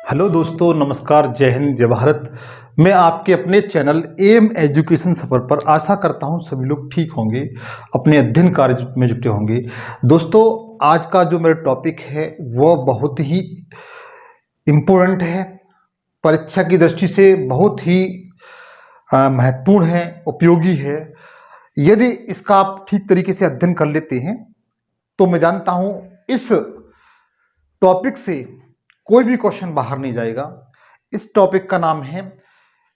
Hello दोस्तों, नमस्कार, जय हिंद, जय भारत। मैं आपके अपने चैनल एम एजुकेशन सफ़र पर आशा करता हूं सभी लोग ठीक होंगे, अपने अध्ययन कार्य में जुटे होंगे। दोस्तों, आज का जो मेरा टॉपिक है वह बहुत ही इम्पोर्टेंट है, परीक्षा की दृष्टि से बहुत ही महत्वपूर्ण है, उपयोगी है। यदि इसका आप ठीक तरीके से अध्ययन कर लेते हैं तो मैं जानता हूं इस टॉपिक से कोई भी क्वेश्चन बाहर नहीं जाएगा। इस टॉपिक का नाम है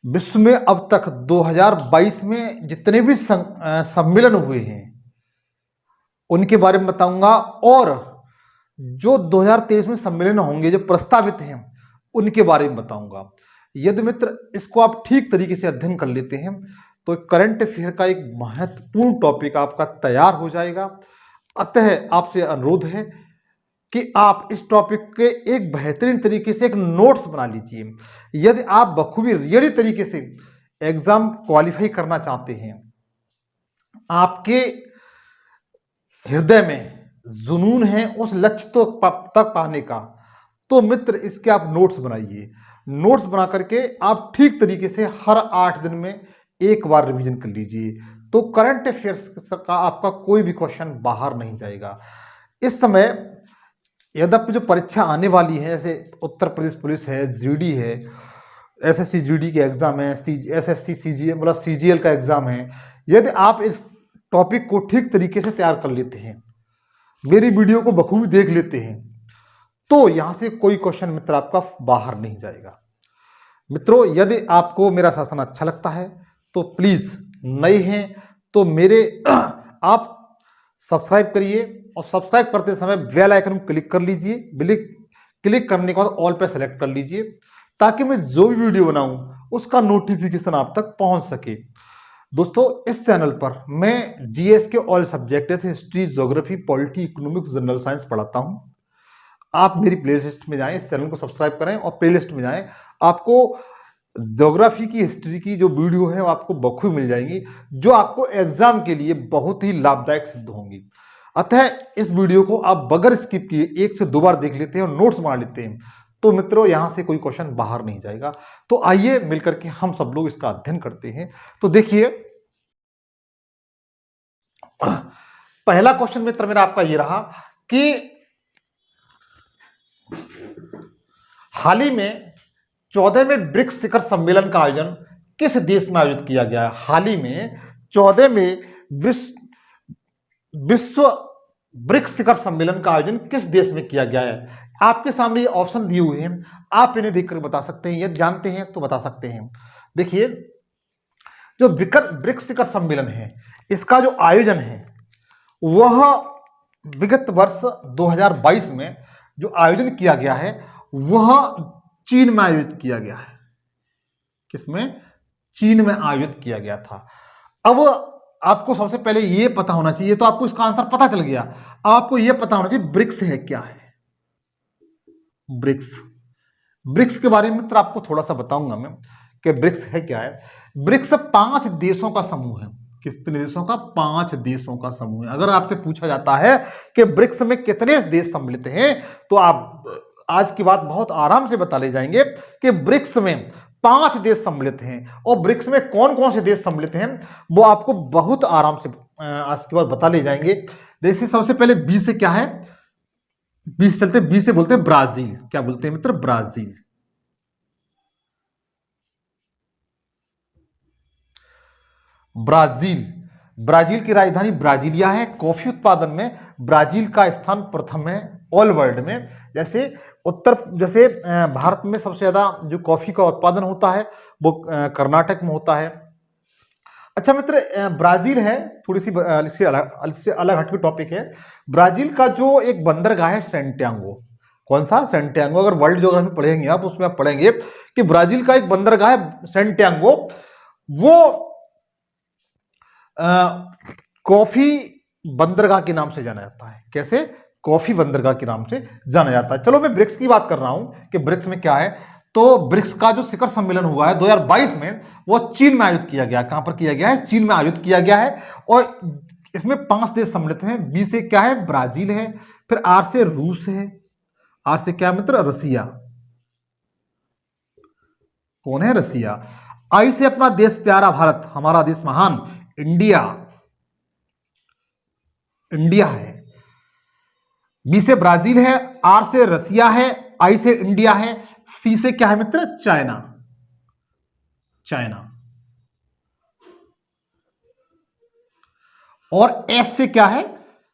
विश्व में अब तक 2022 में जितने भी सम्मेलन हुए हैं उनके बारे में बताऊंगा, और जो 2023 में सम्मेलन होंगे जो प्रस्तावित हैं उनके बारे में बताऊंगा। यदि मित्र इसको आप ठीक तरीके से अध्ययन कर लेते हैं तो करंट अफेयर का एक महत्वपूर्ण टॉपिक आपका तैयार हो जाएगा। अतः आपसे अनुरोध है कि आप इस टॉपिक के एक बेहतरीन तरीके से एक नोट्स बना लीजिए। यदि आप बखूबी रियली तरीके से एग्जाम क्वालिफाई करना चाहते हैं, आपके हृदय में जुनून है उस लक्ष्य तक पाने का, तो मित्र इसके आप नोट्स बनाइए। नोट्स बना करके आप ठीक तरीके से हर 8 दिन में एक बार रिवीजन कर लीजिए, तो करंट अफेयर्स का आपका कोई भी क्वेश्चन बाहर नहीं जाएगा। इस समय यद्यपि जो परीक्षा आने वाली है, जैसे उत्तर प्रदेश पुलिस है, जीडी है, एसएससी जीडी के एग्जाम है, एसएससी सीजीएल मतलब सीजीएल का एग्जाम है, यदि आप इस टॉपिक को ठीक तरीके से तैयार कर लेते हैं, मेरी वीडियो को बखूबी देख लेते हैं, तो यहां से कोई क्वेश्चन मित्र आपका बाहर नहीं जाएगा। मित्रों, यदि आपको मेरा शासन अच्छा लगता है तो प्लीज, नए हैं तो मेरे आप सब्सक्राइब करिए, और सब्सक्राइब करते समय बेल आइकन को क्लिक कर लीजिए। क्लिक करने के बाद ऑल पे सेलेक्ट कर लीजिए, ताकि मैं जो भी वीडियो बनाऊं उसका नोटिफिकेशन आप तक पहुंच सके। दोस्तों, इस चैनल पर मैं जीएस के ऑल सब्जेक्ट जैसे history, geography, polity, economics, general science पढ़ाता हूं। आप मेरी प्लेलिस्ट में जाएं, इस चैनल को सब्सक्राइब करें और प्लेलिस्ट में जाएं। आपको ज्योग्राफी की, हिस्ट्री की जो वीडियो है वो आपको बखूबी मिल जाएंगी, जो आपको एग्जाम के लिए बहुत ही लाभदायक सिद्ध होंगी। अतः इस वीडियो को आप बगैर स्किप किए 1 से 2 बार देख लेते हैं और नोट्स बना लेते हैं, तो मित्रों यहां से कोई क्वेश्चन बाहर नहीं जाएगा। तो आइए मिलकर के हम सब लोग इसका अध्ययन करते हैं। तो देखिए, पहला क्वेश्चन मित्र मेरा आपका ये रहा कि हाल ही में 14वें ब्रिक्स शिखर सम्मेलन का आयोजन किस देश में आयोजित किया गया है? हाल ही में 14वें विश्व ब्रिक्स शिखर सम्मेलन का आयोजन किस देश में किया गया है? आपके सामने ये ऑप्शन दिए हुए हैं, आप इन्हें देखकर बता सकते हैं, यदि जानते हैं तो बता सकते हैं। देखिए, जो ब्रिक्स शिखर सम्मेलन है, इसका जो आयोजन है वह विगत वर्ष 2022 में जो आयोजन किया गया है वह चीन में आयोजित किया गया है। किसमें? चीन में आयोजित किया गया था। अब आपको सबसे पहले यह पता होना चाहिए, तो आपको इसका आंसर पता चल गया। अब आपको यह पता होना चाहिए ब्रिक्स है क्या है। ब्रिक्स के बारे में मित्र आपको थोड़ा सा बताऊंगा मैं कि ब्रिक्स है क्या है। ब्रिक्स 5 देशों का समूह है। कितने देशों का? 5 देशों का समूह है। अगर आपसे पूछा जाता है कि ब्रिक्स में कितने देश सम्मिलित हैं, तो आप आज की बात बहुत आराम से बता ले जाएंगे कि ब्रिक्स में 5 देश सम्मिलित हैं। और ब्रिक्स में कौन कौन से देश सम्मिलित हैं वो आपको बहुत आराम से आज की बात बता ले जाएंगे। जैसे सबसे पहले बी से क्या है, बी से चलते, बी से बोलते हैं ब्राजील। क्या बोलते हैं मित्र? ब्राजील। ब्राजील की राजधानी ब्राजीलिया है। कॉफी उत्पादन में ब्राजील का स्थान प्रथम है ऑल वर्ल्ड में। जैसे भारत में सबसे ज्यादा जो कॉफी का उत्पादन होता है वो कर्नाटक में होता है। अच्छा मित्र, ब्राजील है, थोड़ी सी इससे अलग हटके टॉपिक है। ब्राजील का जो एक बंदरगाह है सेंटियागो। कौन सा? सेंटियागो। अगर वर्ल्ड ज्योग्राफी पढ़ेंगे आप, उसमें आप पढ़ेंगे कि ब्राजील का एक बंदरगाह है सेंटियागो, वो कॉफी बंदरगाह के नाम से जाना जाता है। कैसे? कॉफी बंदरगाह के नाम से जाना जाता है। चलो, मैं ब्रिक्स की बात कर रहा हूं कि ब्रिक्स में क्या है। तो ब्रिक्स का जो शिखर सम्मेलन हुआ है 2022 में, वो चीन में आयोजित किया गया। कहां पर किया गया है? चीन में आयोजित किया गया है। और इसमें 5 देश सम्मिलित हैं। बी से क्या है? ब्राजील है। फिर आर से रूस है। आर से क्या मित्र? रसिया। कौन है? रसिया। आई से अपना देश प्यारा भारत, हमारा देश महान इंडिया, इंडिया है। बी से ब्राजील है, आर से रसिया है, आई से इंडिया है, सी से क्या है मित्र? China, China. और एस से क्या है?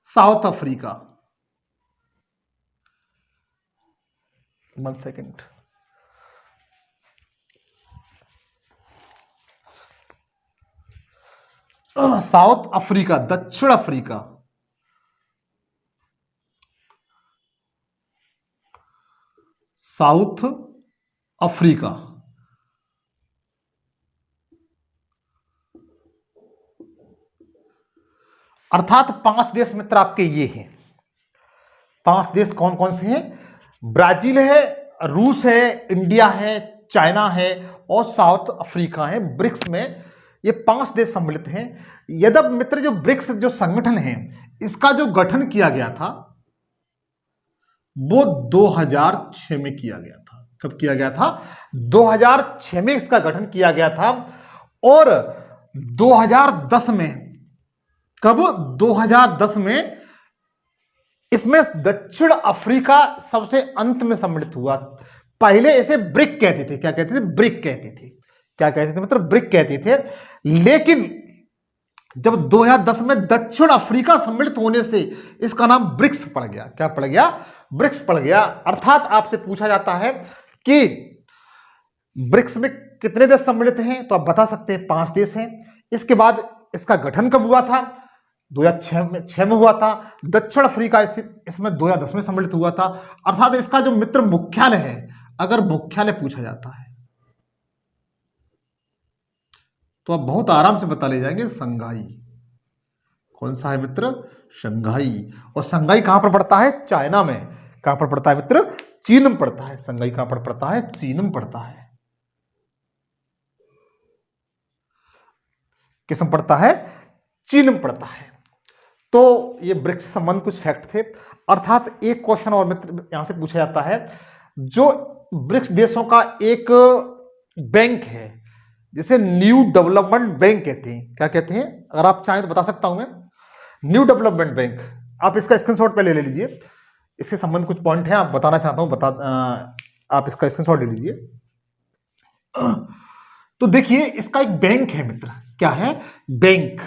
South Africa. 1 second. South Africa, दक्षिण अफ्रीका, साउथ अफ्रीका। अर्थात 5 देश मित्र आपके ये हैं। 5 देश कौन कौन से हैं? ब्राजील है, रूस है, इंडिया है, चाइना है और साउथ अफ्रीका है। ब्रिक्स में ये 5 देश सम्मिलित हैं। यद्यप मित्र जो ब्रिक्स जो संगठन है, इसका जो गठन किया गया था वो 2006 में किया गया था। कब किया गया था? 2006 में इसका गठन किया गया था। और 2010 में, कब? 2010 में इसमें दक्षिण अफ्रीका सबसे अंत में सम्मिलित हुआ। पहले इसे ब्रिक कहते थे। क्या कहते थे? ब्रिक कहते थे। क्या कहते थे? मतलब ब्रिक कहते थे। लेकिन जब 2010 में दक्षिण अफ्रीका सम्मिलित होने से इसका नाम ब्रिक्स पड़ गया। क्या पड़ गया? ब्रिक्स पड़ गया। अर्थात आपसे पूछा जाता है कि ब्रिक्स में कितने देश सम्मिलित हैं, तो आप बता सकते हैं 5 देश हैं। इसके बाद इसका गठन कब हुआ था? 2006 में हुआ था। दक्षिण अफ्रीका इसमें 2010 में सम्मिलित हुआ था। अर्थात इसका जो मित्र मुख्यालय है, अगर मुख्यालय पूछा जाता है तो आप बहुत आराम से बता ले जाएंगे, शंघाई। कौन सा है मित्र? शंघाई। और शंघाई कहां पर पड़ता है? चाइना में। कहां पर पड़ता है मित्र? चीन में पड़ता है। शंघाई कहां पर पड़ता है? चीन में पड़ता है। किस में पड़ता है? चीन में पड़ता है। तो ये ब्रिक्स से संबंध कुछ फैक्ट थे। अर्थात एक क्वेश्चन और मित्र यहां से पूछा जाता है, जो ब्रिक्स देशों का एक बैंक है जिसे न्यू डेवलपमेंट बैंक कहते हैं। क्या कहते हैं? अगर आप चाहें तो बता सकता हूं मैं, न्यू डेवलपमेंट बैंक। आप इसका स्क्रीनशॉट पे ले लीजिए। इसके संबंध कुछ पॉइंट है, आप बताना चाहता हूं, आप इसका स्क्रीनशॉट ले लीजिए। तो देखिए, इसका एक बैंक है मित्र। क्या है? बैंक।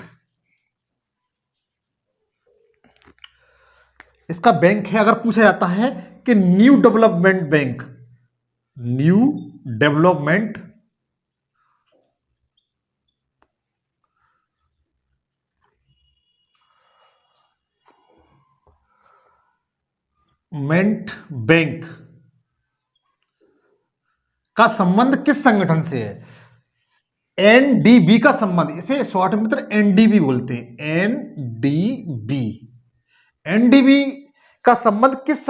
इसका बैंक है। अगर पूछा जाता है कि new development bank, new development bank का संबंध किस संगठन से है? एनडीबी का संबंध, इसे शॉर्ट मित्र एनडीबी बोलते हैं। एनडीबी, एनडीबी का संबंध किस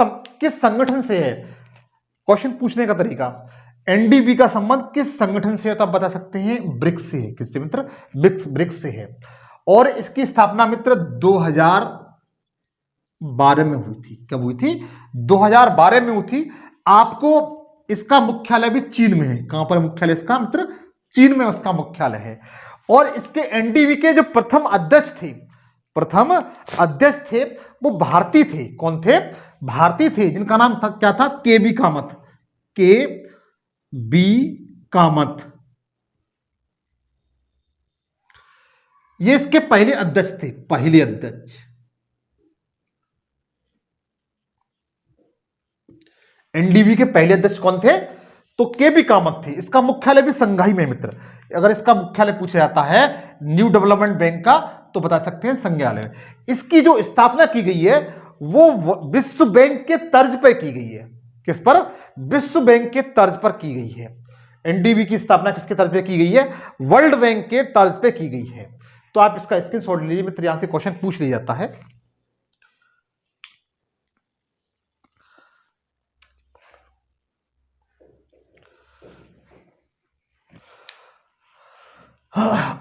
संगठन से है? क्वेश्चन पूछने का तरीका, एनडीबी का संबंध किस संगठन से है? तो आप बता सकते हैं ब्रिक्स से है। किससे मित्र? ब्रिक्स से है। और इसकी स्थापना मित्र 2012 में हुई थी। कब हुई थी? 2012 में हुई थी। आपको इसका मुख्यालय भी चीन में है। कहां पर मुख्यालय इसका मित्र? चीन में उसका मुख्यालय है। और इसके एनडीबी के जो प्रथम अध्यक्ष थे वो भारतीय थे। कौन थे? भारतीय थे, जिनका नाम था क्या था? के बी कामत। के बी कामत, ये इसके पहले अध्यक्ष थे। पहले अध्यक्ष एनडीबी के पहले अध्यक्ष कौन थे? तो के बी कामत थे। इसका मुख्यालय भी शंघाई में मित्र। अगर इसका मुख्यालय पूछा जाता है न्यू डेवलपमेंट बैंक का, तो बता सकते हैं संज्ञालय में। इसकी जो स्थापना की गई है वो विश्व बैंक के तर्ज पर की गई है। किस पर? विश्व बैंक के तर्ज पर की गई है। एनडीबी की स्थापना किसके तर्ज पे की गई है? वर्ल्ड बैंक के तर्ज पे की गई है। तो आप इसका स्क्रीनशॉट लीजिए मित्र, यहां से क्वेश्चन पूछ लिया जाता है।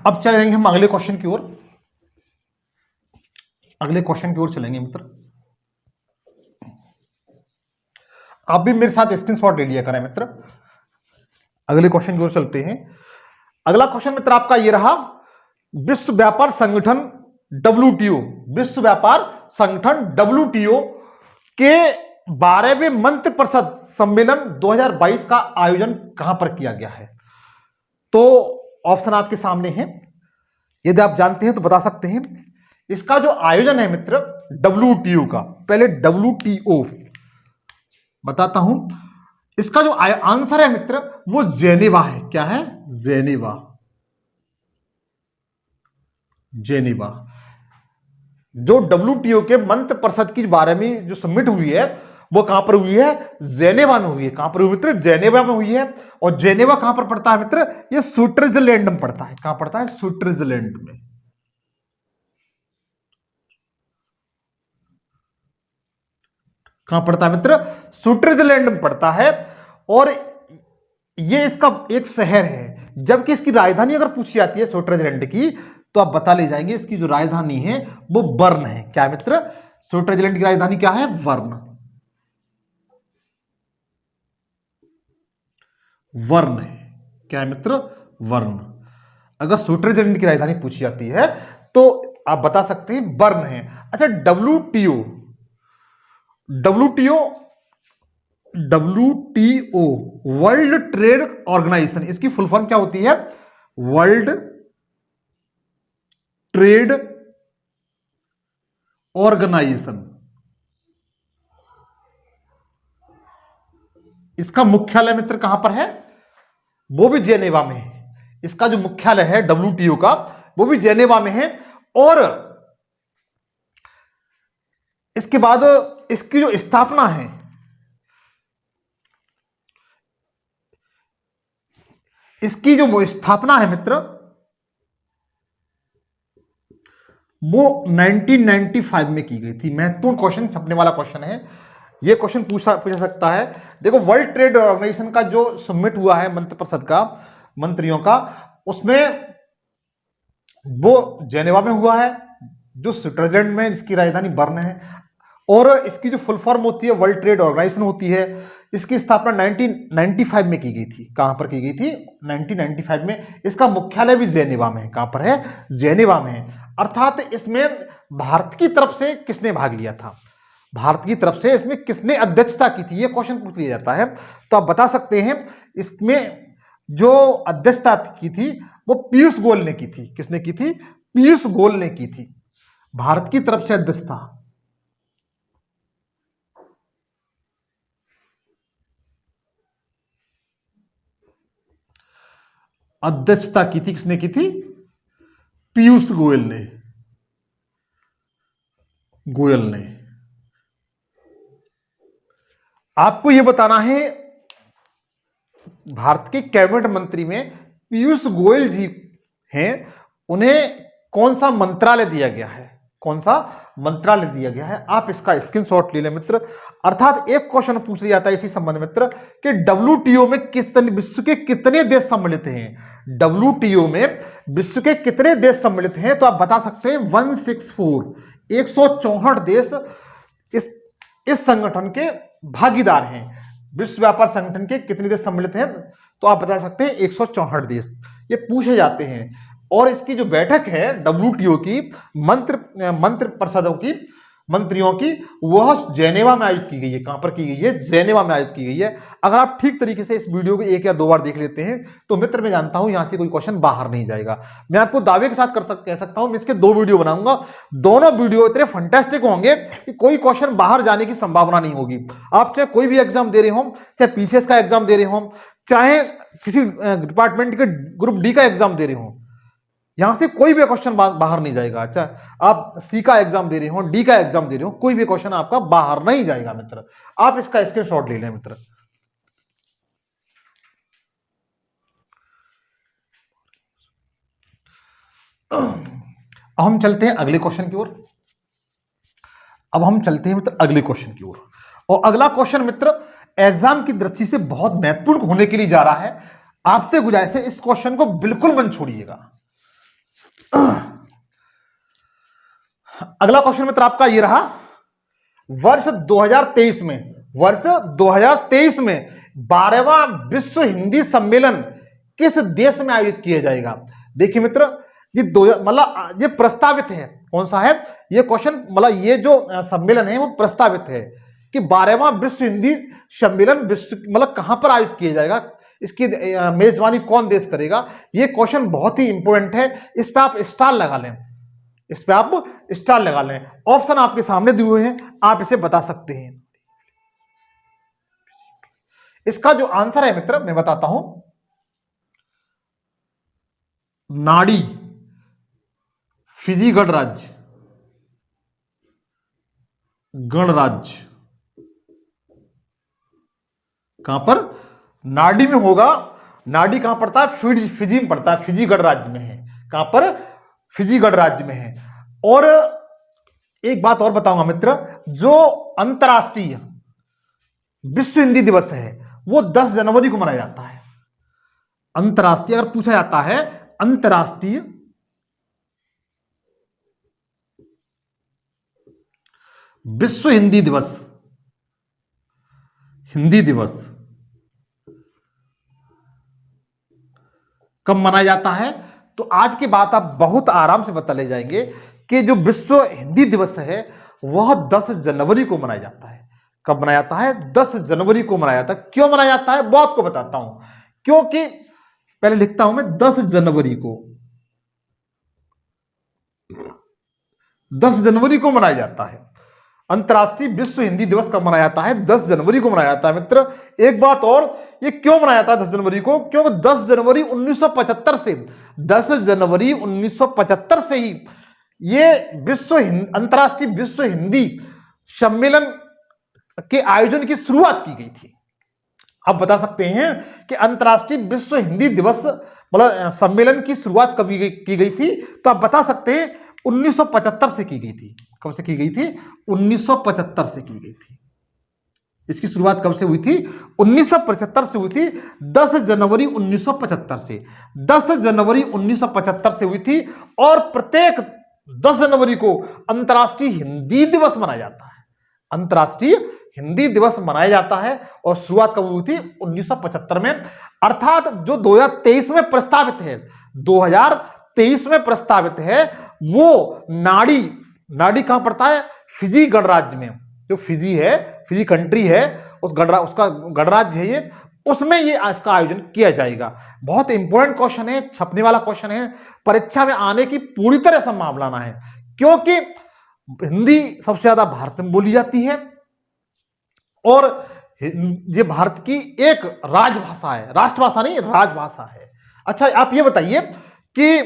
अब चलेंगे हम अगले क्वेश्चन की ओर। अगले क्वेश्चन की ओर चलेंगे मित्र। आप भी मेरे साथ स्क्रीनशॉट ले लिया करें मित्र। अगले क्वेश्चन की ओर चलते हैं। अगला क्वेश्चन मित्र आपका ये रहा, विश्व व्यापार संगठन WTO, विश्व व्यापार संगठन WTO के 12वें मंत्रिपरिषद सम्मेलन 2022 का आयोजन कहां पर किया गया है? तो ऑप्शन आपके सामने है, यदि आप जानते हैं तो बता सकते हैं। इसका जो आयोजन है मित्र WTO का, पहले WTO बताता हूं। इसका जो आंसर है मित्र वो जेनेवा है। क्या है? जेनेवा। जेनेवा जो WTO के मंत्र परिषद की 12वीं जो समिट हुई है वो कहां पर हुई है? जेनेवा में हुई है। कहां पर हुई मित्र? जेनेवा में हुई है। और जेनेवा कहां पर पड़ता है मित्र? ये स्विट्जरलैंड में पड़ता है। कहां पड़ता है? स्विट्जरलैंड में। कहां पड़ता है मित्र? स्विट्जरलैंड में पड़ता है। और ये इसका एक शहर है, जबकि इसकी राजधानी अगर पूछी जाती है स्विट्जरलैंड की तो आप बता ले जाएंगे इसकी जो राजधानी है वो बर्न है। क्या मित्र? स्विट्जरलैंड की राजधानी क्या है? बर्न। वर्न है। क्या है मित्र? वर्न। अगर स्विट्जरलैंड की राजधानी पूछी जाती है तो आप बता सकते हैं बर्न है। अच्छा, WTO वर्ल्ड ट्रेड ऑर्गेनाइजेशन, इसकी फुल फॉर्म क्या होती है? World trade organization. इसका मुख्यालय मित्र कहां पर है? वो भी जेनेवा में है। इसका जो मुख्यालय है WTO का वो भी जेनेवा में है। और इसके बाद इसकी जो स्थापना है, इसकी जो स्थापना है मित्र वो 1995 में की गई थी। महत्वपूर्ण क्वेश्चन, छपने वाला क्वेश्चन है ये। क्वेश्चन पूछा सकता है। देखो, वर्ल्ड ट्रेड ऑर्गेनाइजेशन का जो समिट हुआ है मंत्रिपरिषद का, मंत्रियों का, उसमें वो जेनेवा में हुआ है, जो स्विट्जरलैंड में, जिसकी राजधानी बर्न है। और इसकी जो फुल फॉर्म होती है वर्ल्ड ट्रेड ऑर्गेनाइजेशन होती है। इसकी स्थापना 1995 में की गई थी। कहां पर की गई थी? 1995 में। इसका मुख्यालय भी जेनेवा में है। कहां पर है? जेनेवा में है। अर्थात इसमें भारत की तरफ से किसने भाग लिया था? भारत की तरफ से इसमें किसने अध्यक्षता की थी? यह क्वेश्चन पूछ लिया जाता है। तो आप बता सकते हैं इसमें जो अध्यक्षता की थी वो पीयूष गोयल ने की थी। किसने की थी? पीयूष गोयल ने की थी। भारत की तरफ से अध्यक्षता की थी। किसने की थी? पीयूष गोयल ने। आपको यह बताना है भारत के कैबिनेट मंत्री में पीयूष गोयल जी हैं, उन्हें कौन सा मंत्रालय दिया गया है? कौन सा मंत्रालय दिया गया है? आप इसका स्क्रीनशॉट ले लें मित्र। अर्थात एक क्वेश्चन पूछ लिया जाता है इसी संबंध मित्र कि WTO में विश्व के कितने देश सम्मिलित हैं? WTO में विश्व के कितने देश सम्मिलित हैं? तो आप बता सकते हैं 164, 164 देश इस संगठन के भागीदार हैं। विश्व व्यापार संगठन के कितने देश सम्मिलित हैं? तो आप बता सकते हैं 164 देश। ये पूछे जाते हैं। और इसकी जो बैठक है WTO की मंत्र परिषदों की, मंत्रियों की, वह जेनेवा में आयोजित की गई है। कहां पर की गई है? जेनेवा में आयोजित की गई है। अगर आप ठीक तरीके से इस वीडियो को 1 या 2 बार देख लेते हैं तो मित्र मैं जानता हूं यहां से कोई क्वेश्चन बाहर नहीं जाएगा। मैं आपको दावे के साथ कह सकता हूं, मैं इसके 2 वीडियो बनाऊंगा। दोनों वीडियो इतने फंटास्टिक होंगे कि कोई क्वेश्चन बाहर जाने की संभावना नहीं होगी। आप चाहे कोई भी एग्जाम दे रहे हो, चाहे PCS का एग्जाम दे रहे हो, चाहे किसी डिपार्टमेंट के ग्रुप D का एग्जाम दे रहे हो, यहां से कोई भी क्वेश्चन बाहर नहीं जाएगा। अच्छा, आप C का एग्जाम दे रहे हो, D का एग्जाम दे रहे हो, कोई भी क्वेश्चन आपका बाहर नहीं जाएगा मित्र। आप इसका स्क्रीनशॉट ले लें मित्र। अब हम चलते हैं अगले क्वेश्चन की ओर। और अगला क्वेश्चन मित्र एग्जाम की दृष्टि से बहुत महत्वपूर्ण होने के लिए जा रहा है। आपसे गुजारिश है इस क्वेश्चन को बिल्कुल मत छोड़िएगा। अगला क्वेश्चन मित्र आपका यह रहा, वर्ष 2023 में 12वां विश्व हिंदी सम्मेलन किस देश में आयोजित किया जाएगा? देखिए मित्र, ये दो मतलब ये प्रस्तावित है। कौन सा है ये क्वेश्चन? मतलब ये जो सम्मेलन है वो प्रस्तावित है कि 12वां विश्व हिंदी सम्मेलन विश्व मतलब कहां पर आयोजित किया जाएगा, इसकी मेजबानी कौन देश करेगा? ये क्वेश्चन बहुत ही इंपॉर्टेंट है, इस पे आप स्टार लगा लें, इस पे आप स्टार लगा लें। ऑप्शन आपके सामने दिए हुए हैं, आप इसे बता सकते हैं। इसका जो आंसर है मित्र मैं बताता हूं, नाड़ी फिजी गणराज्य, गणराज्य कहां पर? नाड़ी में होगा। नाड़ी कहां पड़ता है? फिजी में पड़ता है, फिजी गणराज्य में है। कहां पर? फिजी गणराज्य में है। और एक बात और बताऊंगा मित्र, जो अंतर्राष्ट्रीय विश्व हिंदी दिवस है वो 10 जनवरी को मनाया जाता है। अंतर्राष्ट्रीय अगर पूछा जाता है, अंतर्राष्ट्रीय विश्व हिंदी दिवस, हिंदी दिवस कब मनाया जाता है? तो आज की बात आप बहुत आराम से बता ले जाएंगे कि जो विश्व हिंदी दिवस है वह 10 जनवरी को मनाया जाता है। कब मनाया जाता है? 10 जनवरी को मनाया जाता है। क्यों मनाया जाता है वो आपको बताता हूं, क्योंकि पहले लिखता हूं मैं 10 जनवरी को, 10 जनवरी को मनाया जाता है। अंतर्राष्ट्रीय विश्व हिंदी दिवस कब मनाया जाता है? 10 जनवरी को मनाया जाता है मित्र। एक बात और, ये क्यों मनाया जाता है 10 जनवरी को? क्योंकि 10 जनवरी 1975 से, 10 जनवरी 1975 से ही ये अंतर्राष्ट्रीय विश्व हिंदी सम्मेलन के आयोजन की शुरुआत की गई थी। आप बता सकते हैं कि अंतर्राष्ट्रीय विश्व हिंदी दिवस मतलब सम्मेलन की शुरुआत कब की गई थी? तो आप बता सकते हैं 1975 से की गई थी। कब से की गई थी? 1975 से की गई थी। इसकी शुरुआत कब से हुई थी? 1975 से हुई थी। 10 जनवरी 1975 से, 10 जनवरी 1975 से हुई थी। और प्रत्येक 10 जनवरी को अंतर्राष्ट्रीय हिंदी दिवस मनाया जाता है। अंतर्राष्ट्रीय हिंदी दिवस मनाया जाता है और शुरुआत कब हुई थी? 1975 में। अर्थात जो 2023 में प्रस्तावित है, 2023 में प्रस्तावित है वो नाड़ी कहां पड़ता है? फिजी गणराज्य में। जो फिजी है, फिजी कंट्री है, उसका गणराज्य है ये, उसमें ये आज का आयोजन किया जाएगा। बहुत इंपॉर्टेंट क्वेश्चन है, छपने वाला क्वेश्चन है, परीक्षा में आने की पूरी तरह संभावना है, क्योंकि हिंदी सबसे ज्यादा भारत में बोली जाती है और ये भारत की एक राजभाषा है, राष्ट्रभाषा नहीं, राजभाषा है। अच्छा, आप ये बताइए कि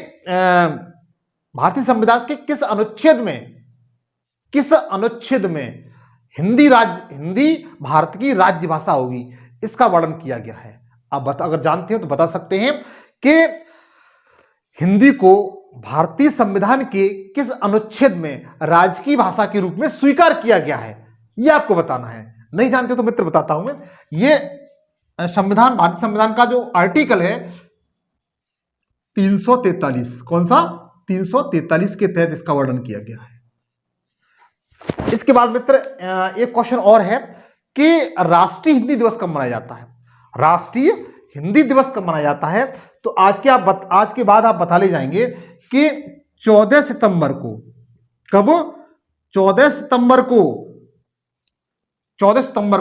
भारतीय संविधान के किस अनुच्छेद में हिंदी भारत की राज्य भाषा होगी, इसका वर्णन किया गया है? आप अगर जानते हो तो बता सकते हैं कि हिंदी को भारतीय संविधान के किस अनुच्छेद में राजकीय भाषा के रूप में स्वीकार किया गया है, यह आपको बताना है। नहीं जानते तो मित्र बताता हूं मैं। ये संविधान, भारतीय संविधान का जो आर्टिकल है 343, कौन सा? 343 के तहत इसका वर्णन किया गया है। इसके बाद मित्र एक क्वेश्चन और है कि राष्ट्रीय हिंदी दिवस कब मनाया जाता है? राष्ट्रीय हिंदी दिवस कब मनाया जाता है? तो आज के बाद आप बता ले जाएंगे कि 14 सितंबर को। कब? 14 सितंबर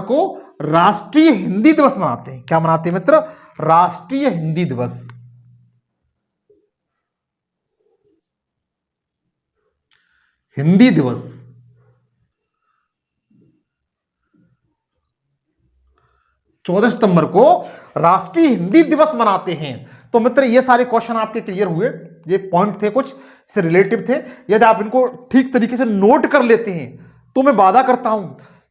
को राष्ट्रीय हिंदी दिवस मनाते हैं। क्या मनाते हैं मित्र? राष्ट्रीय हिंदी दिवस। हिंदी दिवस 14 सितंबर को राष्ट्रीय हिंदी दिवस मनाते हैं। तो मित्र ये सारे क्वेश्चन आपके क्लियर हुए, ये पॉइंट थे, कुछ से रिलेटिव थे। यदि आप इनको ठीक तरीके से नोट कर लेते हैं तो मैं वादा करता हूं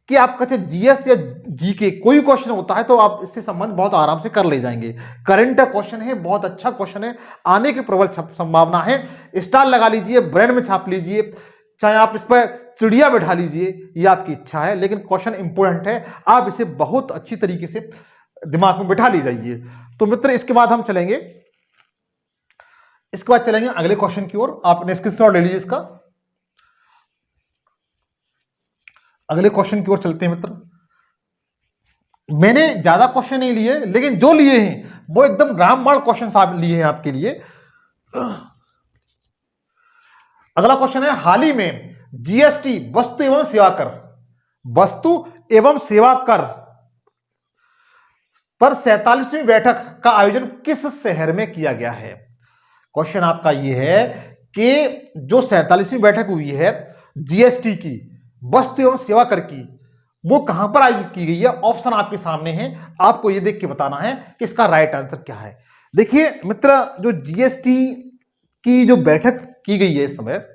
कि आपका चाहे जीएस या जीके कोई क्वेश्चन होता है तो आप इससे संबंध बहुत आराम से कर ले जाएंगे। करंट क्वेश्चन है, बहुत अच्छा क्वेश्चन है, आने की प्रबल संभावना है। स्टार लगा लीजिए, ब्रेन में छाप लीजिए, चाहे आप इस पर चिड़िया बैठा लीजिए, ये आपकी इच्छा है, लेकिन क्वेश्चन इंपॉर्टेंट है, आप इसे बहुत अच्छी तरीके से दिमाग में बैठा ले जाइए। तो मित्र इसके बाद हम चलेंगे, अगले क्वेश्चन की ओर। आपने स्क्रीनशॉट ले लीजिए इसका। अगले क्वेश्चन की ओर चलते हैं मित्र। मैंने ज्यादा क्वेश्चन नहीं लिए, लेकिन जो लिए हैं वो एकदम रामबाण क्वेश्चन आप लिए हैं आपके लिए। अगला क्वेश्चन है, हाल ही में जीएसटी वस्तु एवं सेवा कर, वस्तु एवं सेवा कर पर 47वीं बैठक का आयोजन किस शहर में किया गया है? क्वेश्चन आपका यह है कि जो 47वीं बैठक हुई है जीएसटी की, वस्तु एवं सेवा कर की, वो कहां पर आयोजित की गई है? ऑप्शन आपके सामने है, आपको ये देख के बताना है कि इसका राइट आंसर क्या है। देखिए मित्र, जो जीएसटी की जो बैठक की गई है इस समय,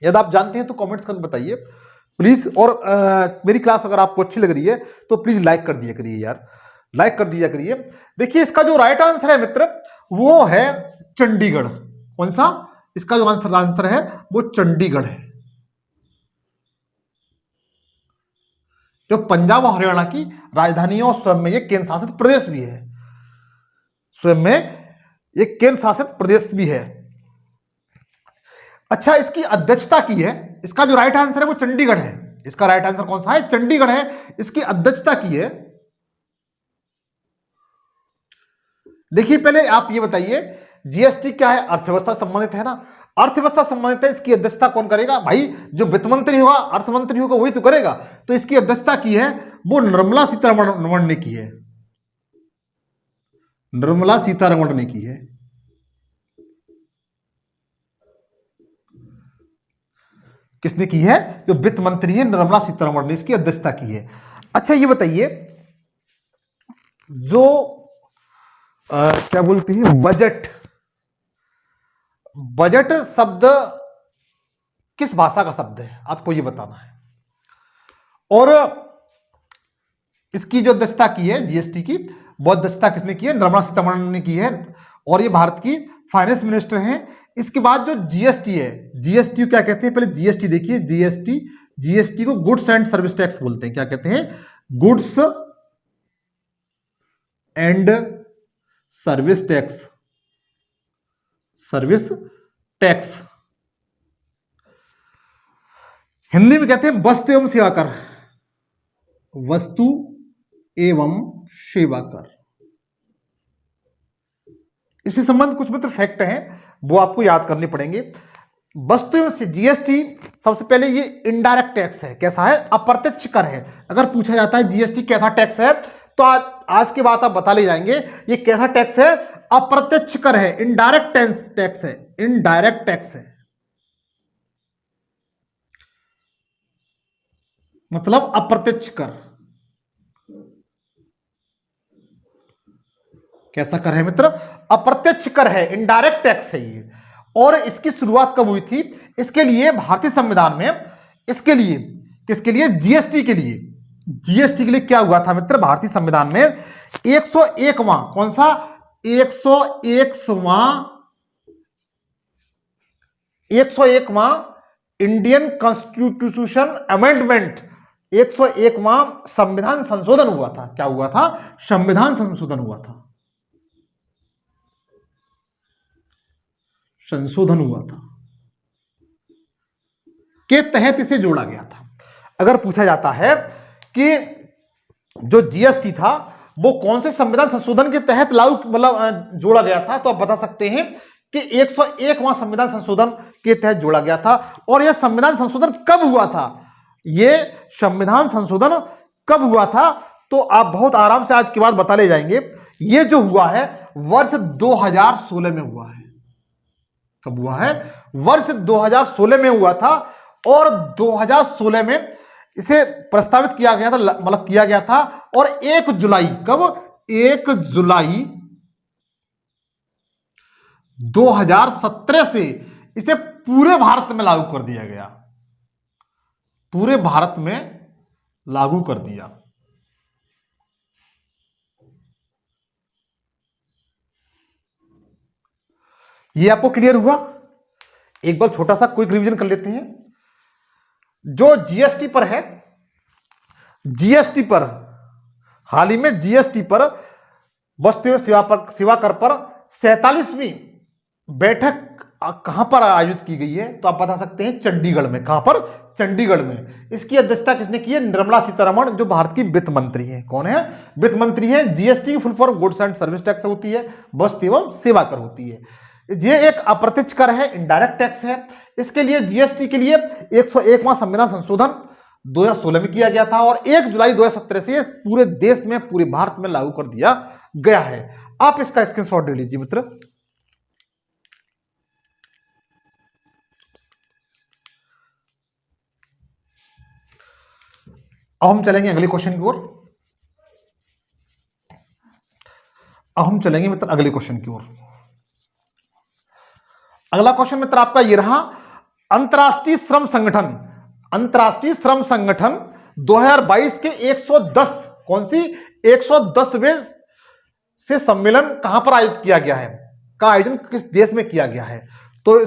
यदि आप जानते हैं तो कमेंट्स करके बताइए प्लीज। और मेरी क्लास अगर आपको अच्छी लग रही है तो प्लीज लाइक कर दिया करिए यार, लाइक कर दिया करिए। देखिए इसका जो राइट आंसर है मित्र वो है चंडीगढ़। कौन सा? इसका जो आंसर है वो चंडीगढ़ है, जो पंजाब और हरियाणा की राजधानी है और स्वयं में ये केंद्र शासित प्रदेश भी है, स्वयं में ये केंद्र शासित प्रदेश भी है। अच्छा, इसकी अध्यक्षता की है, इसका जो राइट आंसर है वो चंडीगढ़ है। इसका राइट आंसर कौन सा है? चंडीगढ़ है। इसकी अध्यक्षता की है। देखिए पहले आप ये बताइए, जीएसटी क्या है? अर्थव्यवस्था संबंधित है ना, अर्थव्यवस्था संबंधित है। इसकी अध्यक्षता कौन करेगा? भाई जो वित्त मंत्री होगा, अर्थ मंत्री होगा, वही तो करेगा। तो इसकी अध्यक्षता की है वो निर्मला सीतारमण ने की है, निर्मला सीतारमण ने की है। किसने की है? जो वित्त मंत्री है निर्मला सीतारमण ने इसकी अध्यक्षता की है। अच्छा ये बताइए, जो क्या बोलते हैं बजट, बजट शब्द किस भाषा का शब्द है? आपको ये बताना है। और इसकी जो अध्यक्षता की है जीएसटी की, वो अध्यक्षता किसने की है? निर्मला सीतारमण ने की है, और ये भारत की फाइनेंस मिनिस्टर हैं। इसके बाद जो जीएसटी है, जीएसटी क्या कहते हैं? पहले जीएसटी देखिए, जीएसटी को गुड्स एंड सर्विस टैक्स बोलते हैं। क्या कहते हैं? Goods and service tax, service tax. Hindi में कहते हैं वस्तु एवं सेवा कर, वस्तु एवं सेवा कर। इससे संबंधित कुछ मित्र फैक्ट हैं, वो आपको याद करने पड़ेंगे। वस्तु एवं जीएसटी सबसे पहले ये इनडायरेक्ट टैक्स है। कैसा है? अप्रत्यक्ष कर है। अगर पूछा जाता है जीएसटी कैसा टैक्स है, तो आज के बाद आप बता ले जाएंगे ये कैसा टैक्स है? अप्रत्यक्ष कर है, इनडायरेक्ट टैक्स है, इनडायरेक्ट टैक्स है, मतलब अप्रत्यक्ष कर। कैसा कर है मित्र? अप्रत्यक्ष कर है, इनडायरेक्ट टैक्स है ये। और इसकी शुरुआत कब हुई थी? इसके लिए भारतीय संविधान में, इसके लिए, किसके लिए? जीएसटी के लिए। जीएसटी के लिए क्या हुआ था मित्र? भारतीय संविधान में 101वां, कौन सा? 101वां इंडियन कॉन्स्टिट्यूशन अमेंडमेंट, 101वां संविधान संशोधन हुआ था। क्या हुआ था? संविधान संशोधन हुआ था, संशोधन हुआ था, के तहत इसे जोड़ा गया था। अगर पूछा जाता है कि जो जीएसटी था वो कौन से संविधान संशोधन के तहत लागू, मतलब जोड़ा गया था, तो आप बता सकते हैं कि 101वां संविधान संशोधन के तहत जोड़ा गया था। और यह संविधान संशोधन कब हुआ था? ये संविधान संशोधन कब हुआ था? तो आप बहुत आराम से आज के बाद बता ले जाएंगे। ये जो हुआ है वर्ष 2016 में हुआ है। कब हुआ है? वर्ष 2016 में हुआ था। और 2016 में इसे प्रस्तावित किया गया था, मतलब किया गया था। और 1 जुलाई, कब? 1 जुलाई 2017 से इसे पूरे भारत में लागू कर दिया गया, पूरे भारत में लागू कर दिया। ये आपको क्लियर हुआ? एक बार छोटा सा क्विक रिवीजन कर लेते हैं। जो जीएसटी पर है, जीएसटी पर हाल ही में जीएसटी पर वस्तु एवं सेवा कर पर 47वीं बैठक कहां पर आयोजित की गई है? तो आप बता सकते हैं चंडीगढ़ में। कहां पर? चंडीगढ़ में। इसकी अध्यक्षता किसने की है? निर्मला सीतारमण, जो भारत की वित्त मंत्री है। कौन है? वित्त मंत्री है। GST full form goods and service tax होती है, वस्तु एवं सेवा कर होती है। ये एक अप्रत्यक्ष कर है, इनडायरेक्ट टैक्स है। इसके लिए जीएसटी के लिए 101वां संविधान संशोधन 2016 में किया गया था और 1 जुलाई 2017 से पूरे देश में, पूरे भारत में लागू कर दिया गया है। आप इसका स्क्रीनशॉट ले लीजिए मित्र। अब हम चलेंगे अगले क्वेश्चन की ओर। अब हम चलेंगे मित्र अगले क्वेश्चन की ओर। अगला क्वेश्चन मित्र आपका ये रहा, अंतर्राष्ट्रीय श्रम संगठन, अंतर्राष्ट्रीय श्रम संगठन 2022 के 110, कौन सी 110वें से सम्मेलन कहां पर आयोजित किया गया है? का आयोजन किस देश में किया गया है? तो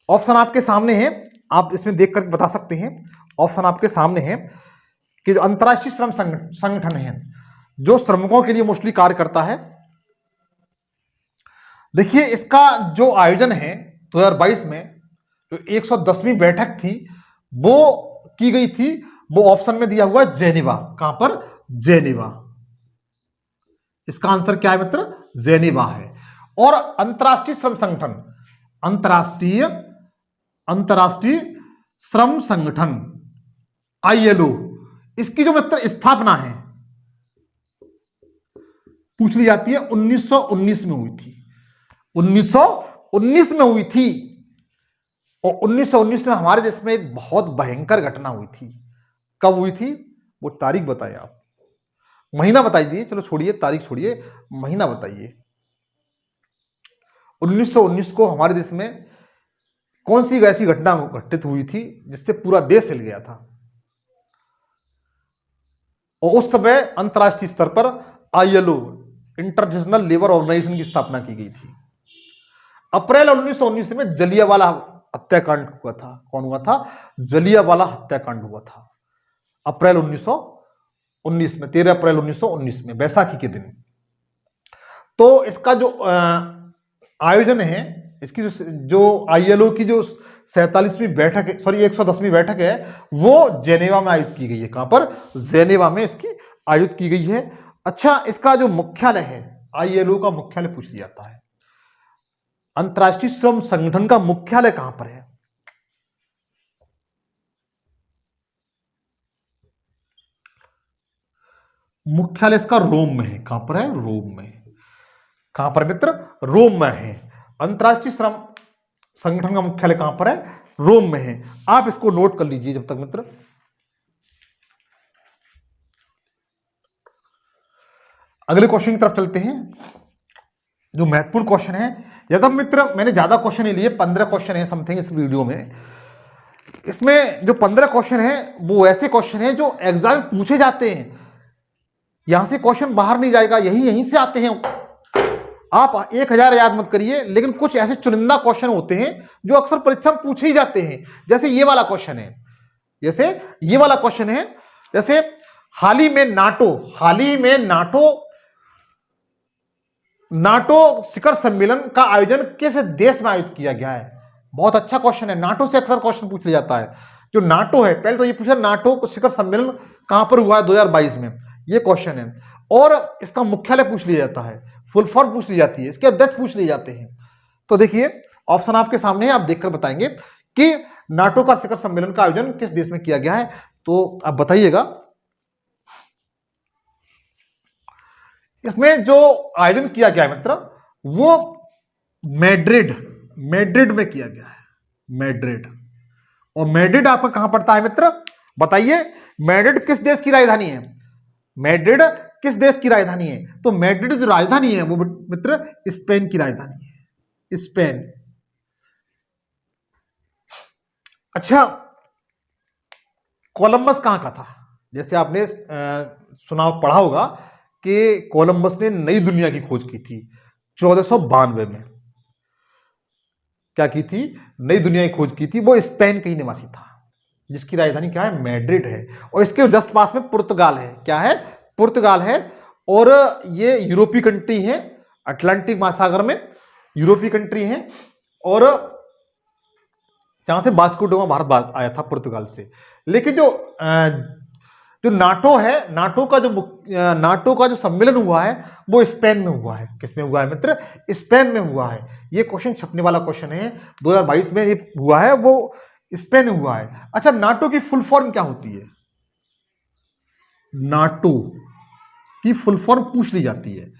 ऑप्शन आपके सामने है, आप इसमें देख कर बता सकते हैं। ऑप्शन आपके सामने है कि जो अंतर्राष्ट्रीय श्रम संगठन है, जो श्रमिकों के लिए मोस्टली कार्य करता है। देखिए इसका जो आयोजन है 2022 में, जो 110वीं बैठक थी वो की गई थी, वो ऑप्शन में दिया हुआ जेनेवा। कहां पर? जेनेवा। इसका आंसर क्या है मित्र? जेनेवा है। और अंतर्राष्ट्रीय श्रम संगठन, अंतर्राष्ट्रीय श्रम संगठन ILO, इसकी जो मित्र स्थापना है पूछ ली जाती है 1919 में हुई थी। 1919 में हुई थी। और 1919 में हमारे देश में एक बहुत भयंकर घटना हुई थी। कब हुई थी? वो तारीख बताइए आप, महीना बताइए। चलो छोड़िए तारीख, छोड़िए महीना बताइए। 1919 को हमारे देश में कौन सी ऐसी घटना घटित हुई थी जिससे पूरा देश हिल गया था? और उस समय अंतर्राष्ट्रीय स्तर पर ILO, इंटरनेशनल लेबर ऑर्गेनाइजेशन की स्थापना की गई थी। अप्रैल 1919 में जलियांवाला हत्याकांड हुआ था। कौन हुआ था? जलियांवाला हत्याकांड हुआ था अप्रैल 1919 में, 13 अप्रैल 1919 में, बैसाखी के दिन। तो इसका जो आयोजन है, इसकी जो ILO की जो 47वीं बैठक है, सॉरी 110वीं बैठक है, वो जेनेवा में आयोजित की गई है। कहां पर? जेनेवा में इसकी आयोजित की गई है। अच्छा, इसका जो मुख्यालय है, ILO का मुख्यालय पूछ लिया जाता है। अंतर्राष्ट्रीय श्रम संगठन का मुख्यालय कहां पर है? मुख्यालय इसका रोम में है। कहां पर है? रोम में। कहां पर मित्र? रोम में है। अंतर्राष्ट्रीय श्रम संगठन का मुख्यालय कहां पर है? रोम में है। आप इसको नोट कर लीजिए जब तक मित्र। अगले क्वेश्चन की तरफ चलते हैं, जो महत्वपूर्ण क्वेश्चन है। यदि मित्र मैंने ज्यादा क्वेश्चन नहीं लिए, 15 क्वेश्चन है समथिंग इस वीडियो में। इसमें जो 15 क्वेश्चन है वो ऐसे क्वेश्चन है जो एग्जाम में पूछे जाते हैं। यहां से क्वेश्चन बाहर नहीं जाएगा, यहीं से आते हैं। आप 1000 याद मत करिए, लेकिन कुछ ऐसे चुनिंदा क्वेश्चन होते हैं जो अक्सर परीक्षा में पूछे ही जाते हैं। जैसे ये वाला क्वेश्चन है, जैसे हाल ही में नाटो शिखर सम्मेलन का आयोजन किस देश में आयोजित किया गया है? बहुत अच्छा क्वेश्चन है। नाटो से अक्सर क्वेश्चन पूछ लिया जाता है। जो नाटो है, पहले तो ये पूछा नाटो शिखर सम्मेलन कहां पर हुआ है 2022 में, ये क्वेश्चन है। और इसका मुख्यालय पूछ लिया जाता है, फुल फॉर्म पूछ ली जाती है, इसके अध्यक्ष पूछ लिए जाते हैं। तो देखिए ऑप्शन आपके सामने है, आप देखकर बताएंगे कि नाटो का शिखर सम्मेलन का आयोजन किस देश में किया गया है। तो आप बताइएगा। इसमें जो आयोजन किया गया है मित्र, वो मैड्रिड में किया गया है। मैड्रिड। और मैड्रिड आपका कहां पड़ता है मित्र? बताइए, मैड्रिड किस देश की राजधानी है? मैड्रिड किस देश की राजधानी है? तो मैड्रिड जो राजधानी है वो मित्र स्पेन की राजधानी है। स्पेन। अच्छा, कोलंबस कहां का था? जैसे आपने पढ़ा होगा कि कोलंबस ने नई दुनिया की खोज की थी 1492 में। क्या की थी? नई दुनिया की खोज की थी। वो स्पेन का ही निवासी था, जिसकी राजधानी क्या है? मैड्रिड है। और इसके जस्ट पास में पुर्तगाल है। क्या है? पुर्तगाल है। और ये यूरोपीय कंट्री है, अटलांटिक महासागर में यूरोपीय कंट्री है। और जहां से वास्को डा गामा भारत आया था पुर्तगाल से। लेकिन जो नाटो है, नाटो का जो सम्मेलन हुआ है वो स्पेन में हुआ है। किसमें हुआ है मित्र? स्पेन में हुआ है। ये क्वेश्चन छपने वाला क्वेश्चन है, 2022 में ये हुआ है, वो स्पेन में हुआ है। अच्छा, नाटो की फुल फॉर्म क्या होती है? नाटो की फुल फॉर्म पूछ ली जाती है।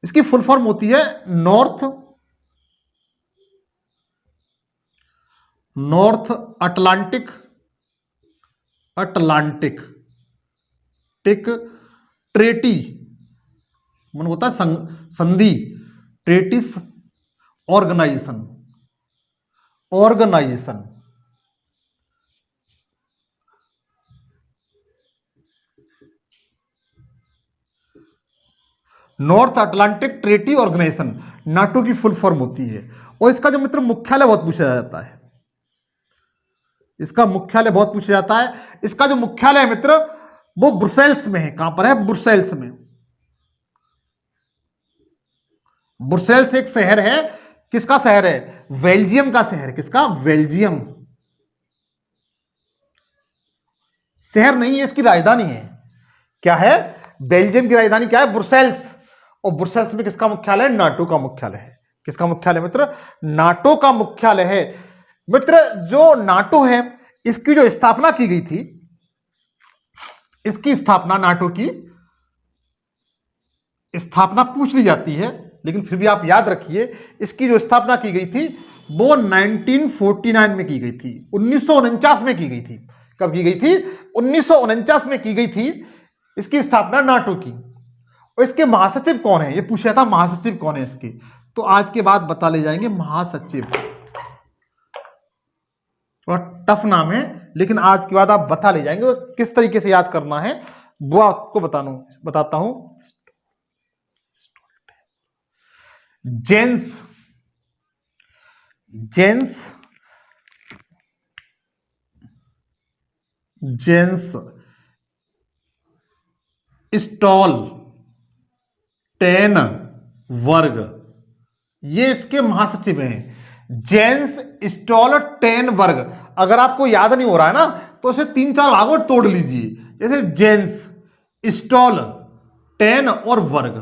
इसकी फुल फॉर्म होती है नॉर्थ अटलांटिक ट्रेटी, मन होता है संधि, treaties organisation. North Atlantic treaty organisation NATO की फुल फॉर्म होती है। और इसका जो मित्र मुख्यालय बहुत पूछा जाता है, इसका जो मुख्यालय है मित्र वो ब्रुसेल्स में है। कहां पर है? ब्रुसेल्स में। ब्रुसेल्स एक शहर है। किसका शहर है? बेल्जियम का शहर। किसका? बेल्जियम। शहर नहीं है, इसकी राजधानी है। क्या है? बेल्जियम की राजधानी क्या है? ब्रुसेल्स। और ब्रुसेल्स में किसका मुख्यालय? नाटो का मुख्यालय है। किसका मुख्यालय मित्र? नाटो का मुख्यालय है। मित्र, जो नाटो है इसकी जो स्थापना की गई थी, इसकी स्थापना, नाटो की स्थापना पूछ ली जाती है, लेकिन फिर भी आप याद रखिए, इसकी जो स्थापना की गई थी वो 1949 में की गई थी, 1949 में की गई थी। कब की गई थी? 1949 में की गई थी इसकी स्थापना नाटो की। और इसके महासचिव कौन है? ये पूछा था, महासचिव कौन है इसके। तो आज के बाद बता ले जाएंगे महासचिव। थोड़ा टफ नाम है, लेकिन आज के बाद आप बता ले जाएंगे। किस तरीके से याद करना है वो आपको बताता हूं। जेंस स्टॉलटेनबर्ग, ये इसके महासचिव हैं। जेंस स्टॉलटेनबर्ग। अगर आपको याद नहीं हो रहा है ना, तो इसे 3-4 भागों में तोड़ लीजिए। जैसे जेंस, स्टॉलटेन और वर्ग,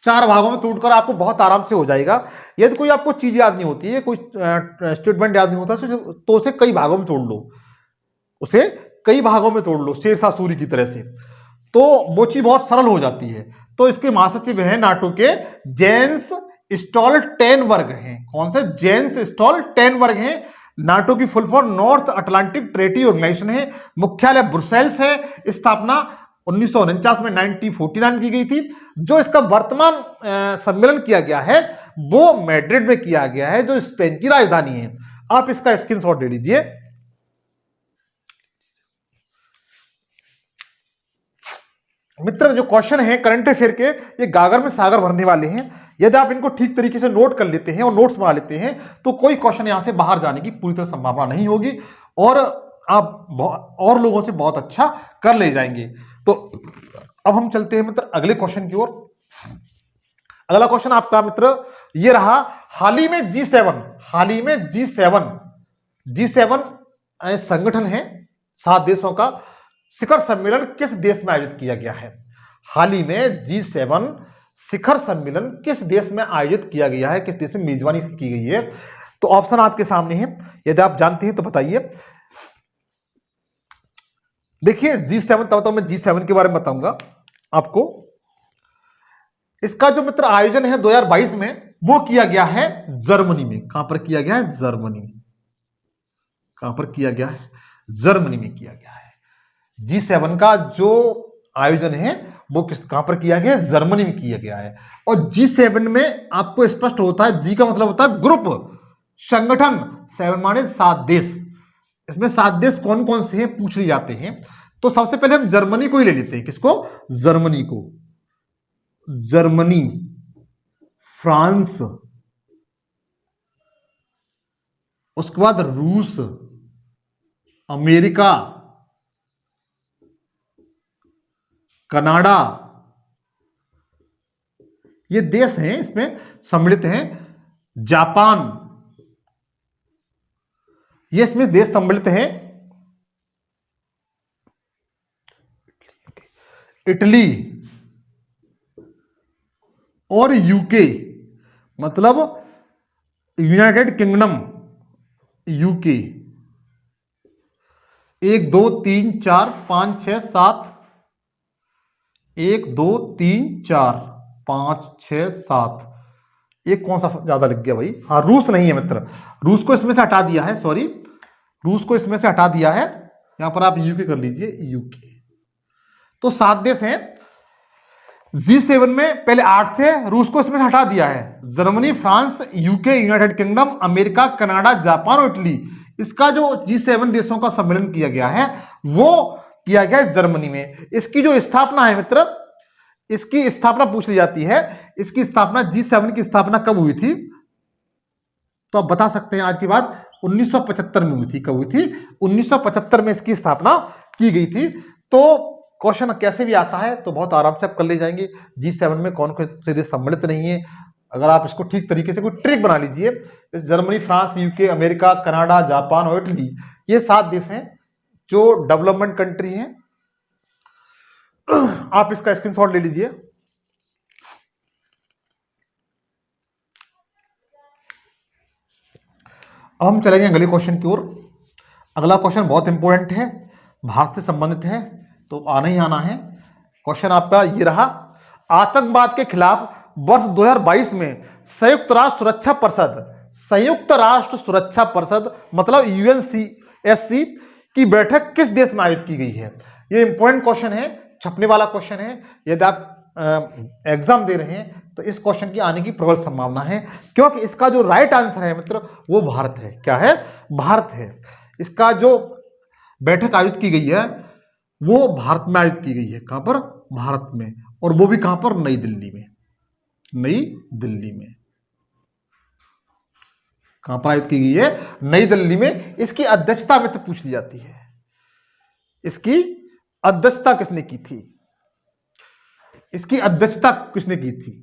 4 भागों में तोड़कर आपको बहुत आराम से हो जाएगा। यदि कोई आपको चीज याद नहीं होती है, कोई स्टेटमेंट याद नहीं होता, तो उसे कई भागों में तोड़ लो, शेरशाह सूरी की तरह से, तो वो चीज बहुत सरल हो जाती है। तो इसके महासचिव हैं नाटो के जेंस स्टॉलटेनबर्ग हैं। कौन से? जेंस स्टॉलटेनबर्ग हैं। नाटो की full form North Atlantic treaty Organization है। मुख्यालय ब्रुसेल्स है। स्थापना 1949 में 1949 की गई थी। जो इसका वर्तमान सम्मेलन किया गया है वो मैड्रिड में किया गया है, जो स्पेन की राजधानी है। आप इसका स्क्रीनशॉट ले लीजिए। मित्र, जो क्वेश्चन है करंट अफेयर के, ये गागर में सागर भरने वाले हैं। यदि आप इनको ठीक तरीके से नोट कर लेते हैं और नोट्स बना लेते हैं तो कोई क्वेश्चन यहां से बाहर जाने की पूरी तरह संभावना नहीं होगी और आप और लोगों से बहुत अच्छा कर ले जाएंगे। तो अब हम चलते हैं मित्र अगले क्वेश्चन की ओर। अगला क्वेश्चन आपका मित्र ये रहा, हाल ही में G7 संगठन है 7 देशों का शिखर सम्मेलन किस देश में आयोजित किया गया है? हाल ही में G7 शिखर सम्मेलन किस देश में आयोजित किया गया है? किस देश में मेजबानी की गई है? तो ऑप्शन आपके सामने है, यदि आप जानते हैं तो बताइए। देखिए G7, तब मैं G7 के बारे में बताऊंगा आपको। इसका जो मित्र आयोजन है 2022 में वो किया गया है जर्मनी में। कहां पर किया गया है? जर्मनी। कहां पर किया गया है? जर्मनी में किया गया है। G7 का जो आयोजन है वो कहां पर किया गया है? जर्मनी में किया गया है। और G7 में आपको स्पष्ट होता है, G का मतलब होता है ग्रुप, संगठन, 7 माने 7 देश। इसमें 7 देश कौन कौन से हैं पूछ लिए जाते हैं। तो सबसे पहले हम जर्मनी को ही ले लेते हैं। किसको? जर्मनी को। जर्मनी, फ्रांस, उसके बाद रूस, अमेरिका, कनाडा, ये देश हैं इसमें सम्मिलित हैं। जापान, ये इसमें देश सम्मिलित हैं, इटली और यूके, मतलब यूनाइटेड किंगडम, यूके। 1 2 3 4 5 6 7, 1 2 3 4 5 6 7, एक कौन सा ज्यादा लग गया भाई? हाँ, रूस नहीं है मित्र, रूस को इसमें से हटा दिया है, सॉरी, रूस को इसमें से हटा दिया है। यहां पर आप यूके कर लीजिए, यूके। तो 7 देश हैं G7 में, पहले 8 थे, रूस को इसमें हटा दिया है। Germany, France, UK, United kingdom, America, Canada, Japan और इटली। इसका जो G7 देशों का सम्मेलन किया गया है वो किया गया है जर्मनी में। इसकी जो स्थापना है मित्र, इसकी स्थापना पूछ ली जाती है, इसकी स्थापना G7 की स्थापना कब हुई थी? तो आप बता सकते हैं आज की बात, 1975 में हुई थी। कब हुई थी? 1975 में इसकी स्थापना की गई थी। तो क्वेश्चन कैसे भी आता है तो बहुत आराम से आप कर ले जाएंगे। G7 में कौन कौन से देश सम्मिलित नहीं है, अगर आप इसको ठीक तरीके से कोई ट्रिक बना लीजिए, Germany, France, UK, America, Canada, Japan और इटली, ये 7 देश हैं जो डेवलपमेंट कंट्री हैं। आप इसका स्क्रीनशॉट ले लीजिए। अब हम चलेंगे अगले क्वेश्चन की ओर। अगला क्वेश्चन बहुत इंपॉर्टेंट है, भारत से संबंधित है, तो आना ही आना है। क्वेश्चन आपका ये रहा, आतंकवाद के खिलाफ वर्ष 2022 में संयुक्त राष्ट्र सुरक्षा परिषद, संयुक्त राष्ट्र सुरक्षा परिषद मतलब यूएनसीएससी की बैठक किस देश में आयोजित की गई है? ये इंपॉर्टेंट क्वेश्चन है, छपने वाला क्वेश्चन है। यदि आप एग्जाम दे रहे हैं तो इस क्वेश्चन की आने की प्रबल संभावना है, क्योंकि इसका जो राइट आंसर है मित्र वो भारत है। क्या है? भारत है। इसका जो बैठक आयोजित की गई है वो भारत में आयोजित की गई है। कहां पर? भारत में। और वो भी कहां पर? नई दिल्ली में। नई दिल्ली में। कहां पर आयोजित की गई है? नई दिल्ली में। इसकी अध्यक्षता मित्र पूछ ली जाती है, इसकी अध्यक्षता किसने की थी? इसकी अध्यक्षता किसने की थी?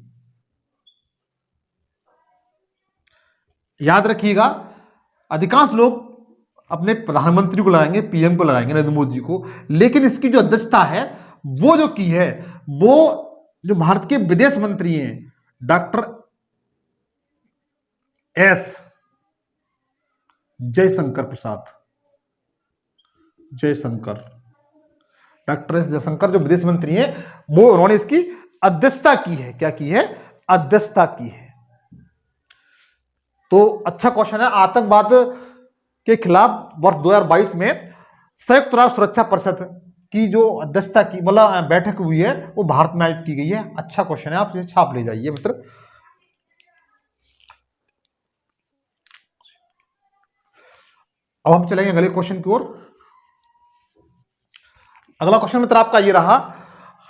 याद रखिएगा, अधिकांश लोग अपने प्रधानमंत्री को लगाएंगे, पीएम को लगाएंगे, नरेंद्र मोदी जी को, लेकिन इसकी जो अध्यक्षता है वो जो की है वो जो भारत के विदेश मंत्री हैं doctor S Jaishankar Prasad, Jaishankar, doctor S Jaishankar जो विदेश मंत्री हैं वो, उन्होंने इसकी अध्यक्षता की है। क्या की है? अध्यक्षता की है। तो अच्छा क्वेश्चन है। आतंकवाद के खिलाफ वर्ष 2022 में संयुक्त राष्ट्र सुरक्षा परिषद की जो अध्यक्षता की मतलब बैठक हुई है वो भारत में आयोजित की गई है। अच्छा क्वेश्चन है, आप इसे छाप ले जाइए मित्र। अब हम चलेंगे अगले क्वेश्चन की ओर। अगला क्वेश्चन मित्र आपका ये रहा,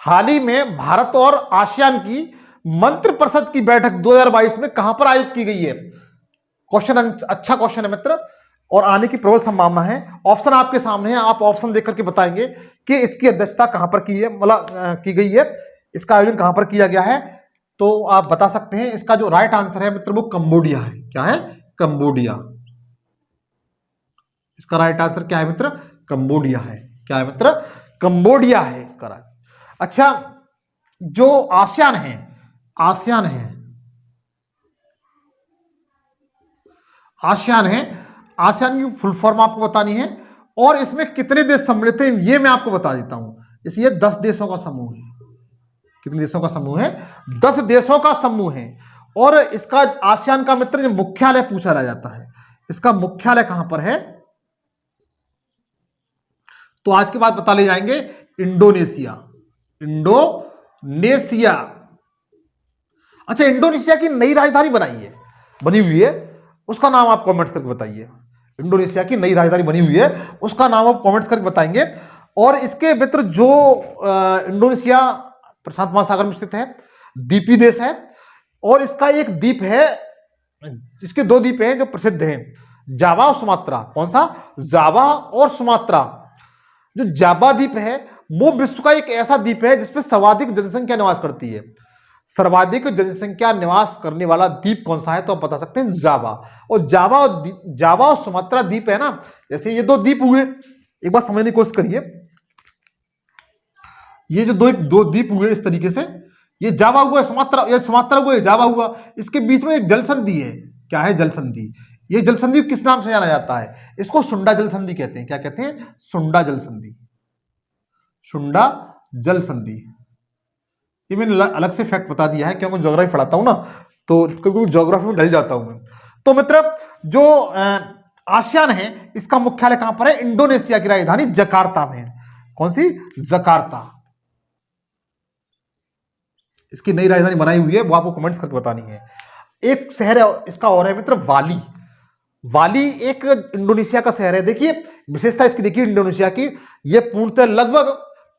हाल ही में भारत और आसियान की मंत्रिपरिषद की बैठक 2022 में कहां पर आयोजित की गई है? क्वेश्चन अच्छा क्वेश्चन है मित्र और आने की प्रबल संभावना है। ऑप्शन आपके सामने है, आप ऑप्शन देख करके बताएंगे कि इसकी अध्यक्षता कहां पर की है, मतलब की गई है, इसका आयोजन कहां पर किया गया है। तो आप बता सकते हैं इसका जो राइट आंसर है मित्र वो कंबोडिया है। क्या है? कंबोडिया। इसका राइट आंसर क्या है मित्र? कंबोडिया है। क्या है मित्र? कंबोडिया है इसका राइट। अच्छा, जो आसियान है, आसियान है, आसियान है, आसियान की फुल फॉर्म आपको बतानी है और इसमें कितने देश सम्मिलित हैं ये मैं आपको बता देता हूं। इसलिए 10 देशों का समूह है। कितने देशों का समूह है? 10 देशों का समूह है। और इसका आसियान का मित्र जो मुख्यालय पूछा रह जाता है, इसका मुख्यालय कहां पर है? तो आज के बाद बता ले जाएंगे, इंडोनेशिया। इंडोनेशिया। अच्छा, इंडोनेशिया की नई राजधानी बनी हुई है, उसका नाम आप कमेंट्स करके बताइए। इंडोनेशिया की नई राजधानी बनी हुई है, उसका नाम आप कमेंट्स करके बताएंगे। और इसके मित्र जो इंडोनेशिया प्रशांत महासागर में स्थित है, द्वीपीय देश है। और इसका एक द्वीप है, इसके 2 द्वीप हैं जो प्रसिद्ध हैं, जावा और सुमात्रा। कौन सा? जावा और सुमात्रा। जो जावा द्वीप है वो विश्व का एक ऐसा द्वीप है जिसपे सर्वाधिक जनसंख्या निवास करती है। सर्वाधिक जनसंख्या निवास करने वाला द्वीप कौन सा है? तो आप बता सकते हैं जावा। और जावा और सुमात्रा द्वीप है ना, जैसे ये दो द्वीप हुए, एक बार समझने की कोशिश करिए। ये जो दो द्वीप हुए इस तरीके से, ये जावा हुआ, सुमात्रा हुआ, जावा हुआ, इसके बीच में एक जल संधि है। क्या है? जल संधि। ये जल संधि किस नाम से जाना जाता है? इसको सुंडा जल संधि कहते हैं। क्या कहते हैं? सुंडा जल संधि। सुंडा जल संधि। ये मैंने अलग से फैक्ट बता दिया है क्योंकि ज्योग्राफी पढ़ाता हूं ना, तो कभी ज्योग्राफी में ढल जाता हूं मैं। तो मित्र, जो आसियान है इसका मुख्यालय कहां पर है? इंडोनेशिया की राजधानी जकार्ता में है। कौन सी? जकार्ता। इसकी नई राजधानी बनाई हुई है, वो आपको कमेंट्स करके बतानी है। एक शहर है इसका और है मित्र वाली। वाली एक इंडोनेशिया का शहर है। देखिए विशेषता इसकी, देखिए इंडोनेशिया की, ये लगभग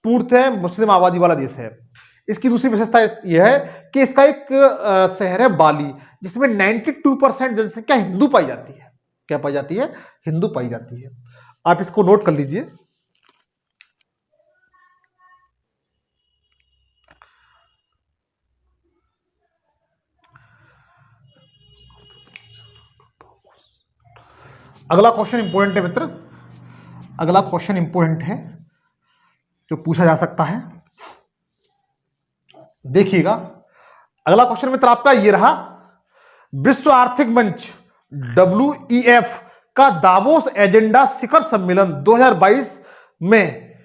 पूर्णतः मुस्लिम आबादी वाला देश है। इसकी दूसरी विशेषता यह है कि इसका एक शहर है बाली, जिसमें 92% जनसंख्या हिंदू पाई जाती है। क्या पाई जाती है? हिंदू पाई जाती है। आप इसको नोट कर लीजिए। अगला क्वेश्चन इंपोर्टेंट है मित्र, अगला क्वेश्चन इंपोर्टेंट है जो पूछा जा सकता है। देखिएगा अगला क्वेश्चन मित्र आपका ये रहा, विश्व आर्थिक मंच WEF का दावोस एजेंडा शिखर सम्मेलन 2022 में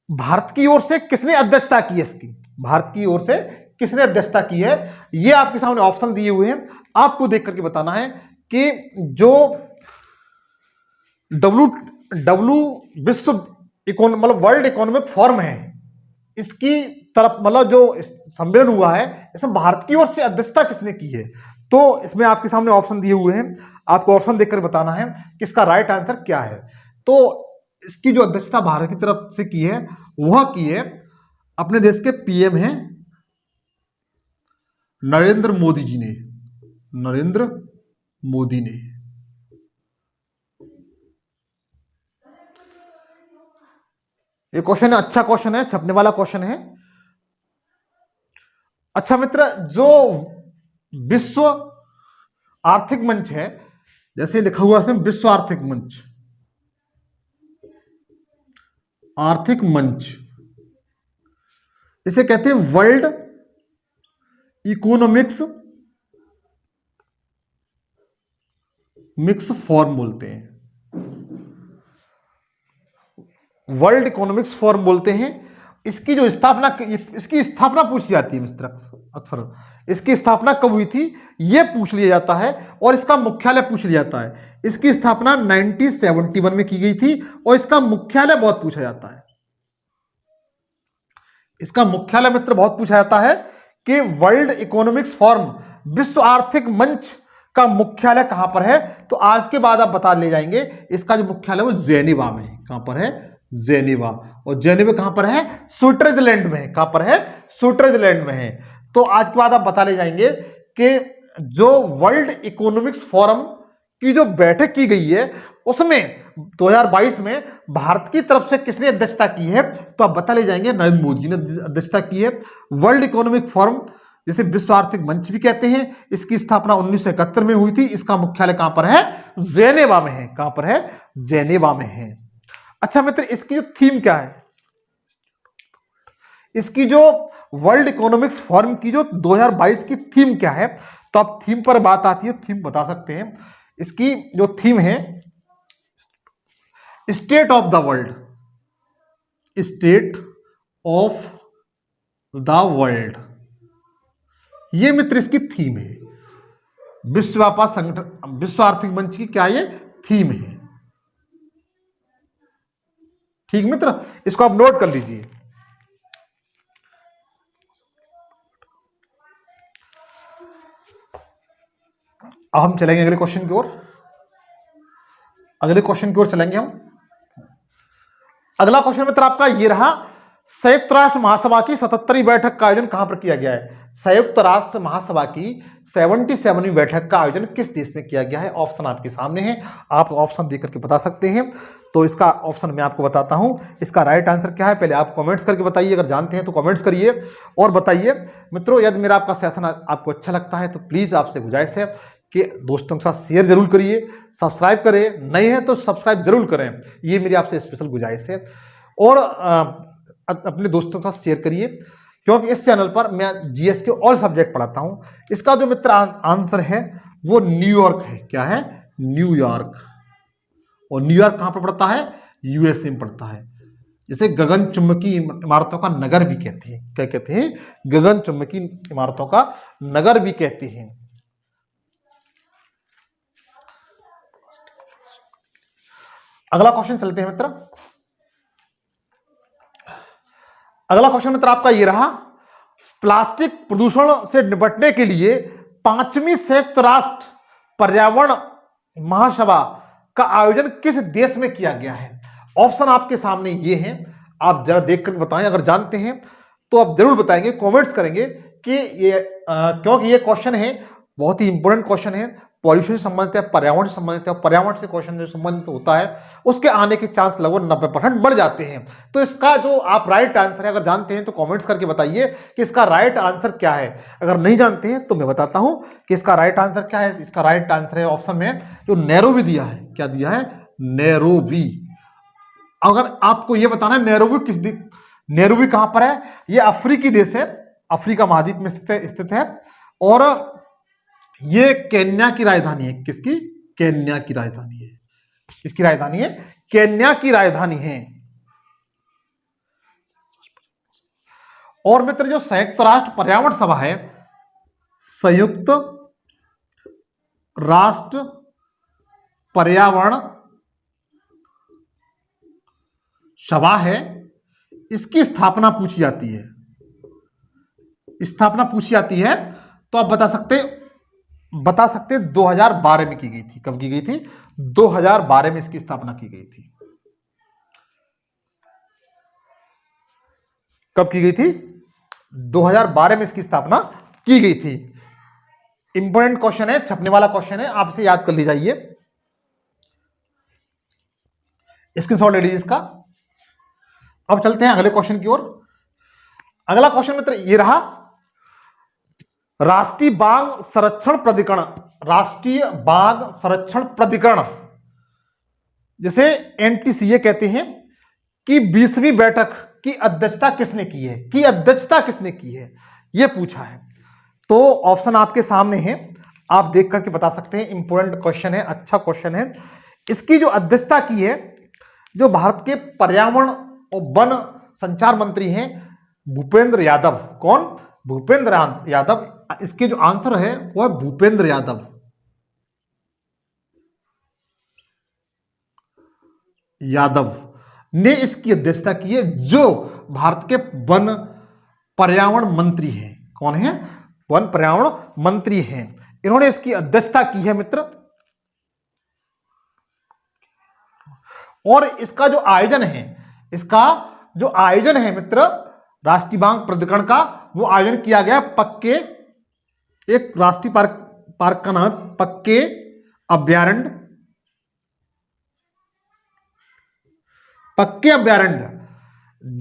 भारत की ओर से किसने अध्यक्षता की है? इसकी भारत की ओर से किसने अध्यक्षता की है? ये आपके सामने ऑप्शन दिए हुए हैं, आपको देख करके बताना है कि जो विश्व मतलब वर्ल्ड इकोनॉमिक फोरम है, इसकी तरफ मतलब जो सम्मेलन हुआ है, इसमें भारत की ओर से अध्यक्षता किसने की है? तो इसमें आपके सामने ऑप्शन दिए हुए हैं, आपको ऑप्शन देखकर बताना है कि इसका राइट आंसर क्या है। तो इसकी जो अध्यक्षता भारत की तरफ से की है, वह की है अपने देश के PM हैं नरेंद्र मोदी जी ने। नरेंद्र मोदी ने। ये क्वेश्चन है, अच्छा क्वेश्चन है, छपने वाला क्वेश्चन है। अच्छा मित्र, जो विश्व आर्थिक मंच है, जैसे लिखा हुआ है विश्व आर्थिक मंच, आर्थिक मंच, इसे कहते हैं वर्ल्ड इकोनॉमिक्स फोरम बोलते हैं। वर्ल्ड इकोनॉमिक्स फोरम बोलते हैं। इसकी जो स्थापना, इसकी स्थापना पूछी जाती है मित्र अक्सर, इसकी स्थापना कब हुई थी यह पूछ लिया जाता है, और इसका मुख्यालय पूछ लिया जाता है। इसकी स्थापना 1971 में की गई थी, और इसका मुख्यालय बहुत पूछा जाता है। इसका मुख्यालय मित्र बहुत पूछा जाता है कि वर्ल्ड इकोनॉमिक्स फोरम, विश्व आर्थिक मंच का मुख्यालय कहां पर है? तो आज के बाद आप बता ले जाएंगे, इसका जो मुख्यालय वो जेनेवा में है। कहां पर है? जेनेवा। और जेनेवा कहां पर है? स्विट्जरलैंड में है। कहां पर है? स्विट्जरलैंड में है। तो आज के बाद आप बता ले जाएंगे कि जो वर्ल्ड इकोनॉमिक्स फोरम की जो बैठक की गई है, उसमें 2022 में भारत की तरफ से किसने अध्यक्षता की है? तो आप बता ले जाएंगे नरेंद्र मोदी जी ने अध्यक्षता की है। वर्ल्ड इकोनॉमिक फोरम, जिसे विश्व आर्थिक मंच भी कहते हैं, इसकी स्थापना 1971 में हुई थी। इसका मुख्यालय कहां पर है? जेनेवा में है। कहां पर है? जेनेवा में है। अच्छा मित्र, इसकी जो थीम क्या है? इसकी जो वर्ल्ड इकोनॉमिक्स फोरम की जो 2022 की थीम क्या है? तो अब थीम पर बात आती है, थीम बता सकते हैं। इसकी जो थीम है, state of the world, state of the world, ये मित्र इसकी थीम है। विश्व व्यापार संगठन, विश्व आर्थिक मंच की क्या ये थीम है? ठीक मित्र, इसको आप नोट कर लीजिए। अब हम चलेंगे अगले क्वेश्चन की ओर। अगले क्वेश्चन की ओर चलेंगे हम। अगला क्वेश्चन मित्र आपका ये रहा, संयुक्त राष्ट्र महासभा की 77वीं बैठक का आयोजन कहां पर किया गया है? संयुक्त राष्ट्र महासभा की 77वीं बैठक का आयोजन किस देश में किया गया है? ऑप्शन आपके सामने है, आप ऑप्शन देख करके बता सकते हैं। तो इसका ऑप्शन मैं आपको बताता हूं, इसका राइट आंसर क्या है पहले आप कमेंट्स करके बताइए, अगर जानते हैं तो कमेंट्स करिए और बताइए। मित्रों, यदि मेरा आपका सेशन आपको अच्छा लगता है तो प्लीज आपसे गुजारिश है कि दोस्तों के साथ शेयर जरूर करिए, सब्सक्राइब करें, नए हैं तो सब्सक्राइब जरूर करें, ये मेरी आपसे स्पेशल गुजारिश है। और अपने दोस्तों के साथ शेयर करिए, क्योंकि इस चैनल पर मैं जीएस के ऑल सब्जेक्ट पढ़ाता हूं। इसका जो मित्र आंसर है वो न्यूयॉर्क है। क्या है? न्यूयॉर्क। और न्यूयॉर्क कहां पर पड़ता है? यूएसए में पड़ता है। जिसे गगन चुंबकी इमारतों का नगर भी कहते हैं। क्या कहते हैं? गगन चुंबकी इमारतों का नगर भी कहते हैं। अगला क्वेश्चन चलते हैं मित्र। अगला क्वेश्चन मित्र आपका ये रहा, प्लास्टिक प्रदूषण से निपटने के लिए 5वीं संयुक्त राष्ट्र पर्यावरण महासभा का आयोजन किस देश में किया गया है? ऑप्शन आपके सामने ये हैं, आप जरा देखकर बताएं, अगर जानते हैं तो आप जरूर बताएंगे, कमेंट्स करेंगे कि ये क्योंकि ये क्वेश्चन है बहुत ही इंपॉर्टेंट क्वेश्चन है, पॉल्यूशन से संबंधित है, पर्यावरण से संबंधित है। पर्यावरण से क्वेश्चन जो संबंधित होता है उसके आने के चांस लगभग 90% बढ़ जाते हैं। तो इसका जो आप राइट आंसर है अगर जानते हैं तो कमेंट्स करके बताइए कि इसका राइट आंसर क्या है। अगर नहीं जानते हैं तो मैं बताता हूं कि इसका राइट आंसर क्या है। इसका राइट आंसर है ऑप्शन में जो नैरोबी दिया है। क्या दिया है? नैरोबी। अगर आपको यह बताना है नैरोबी नैरोबी कहां पर है? यह अफ्रीकी देश है, अफ्रीका महाद्वीप में स्थित है और ये केन्या की राजधानी है। किसकी? केन्या की राजधानी है। किसकी राजधानी है? केन्या की राजधानी है। और मित्र जो संयुक्त राष्ट्र पर्यावरण सभा है, संयुक्त राष्ट्र पर्यावरण सभा है, इसकी स्थापना पूछी जाती है। स्थापना पूछी जाती है तो आप बता सकते 2012 में की गई थी। कब की गई थी? 2012 में इसकी स्थापना की गई थी। कब की गई थी? 2012 में इसकी स्थापना की गई थी। इंपॉर्टेंट क्वेश्चन है, छपने वाला क्वेश्चन है, आप इसे याद कर लीजिए, स्क्रीनशॉट ले लीजिए इसका। अब चलते हैं अगले क्वेश्चन की ओर। अगला क्वेश्चन मित्र ये रहा, राष्ट्रीय बाघ संरक्षण प्राधिकरण, राष्ट्रीय बाघ संरक्षण प्राधिकरण जिसे एनटीसीए कहते हैं, कि 20वीं बैठक की अध्यक्षता किसने की है? की अध्यक्षता किसने की है, यह पूछा है। तो ऑप्शन आपके सामने है, आप देख करके बता सकते हैं। इंपॉर्टेंट क्वेश्चन है, अच्छा क्वेश्चन है। इसकी जो अध्यक्षता की है जो भारत के पर्यावरण और वन संचार मंत्री हैं भूपेंद्र यादव। कौन? भूपेंद्र यादव। इसके जो आंसर है वो है भूपेंद्र यादव। यादव ने इसकी अध्यक्षता की है, जो भारत के वन पर्यावरण मंत्री हैं। कौन है? वन पर्यावरण मंत्री हैं, इन्होंने इसकी अध्यक्षता की है मित्र। और इसका जो आयोजन है मित्र राष्ट्रीय बाघ प्राधिकरण का, वो आयोजन किया गया पक्के, एक राष्ट्रीय पार्क का नाम है पक्के अभ्यारण्य। पक्के अभ्यारण्य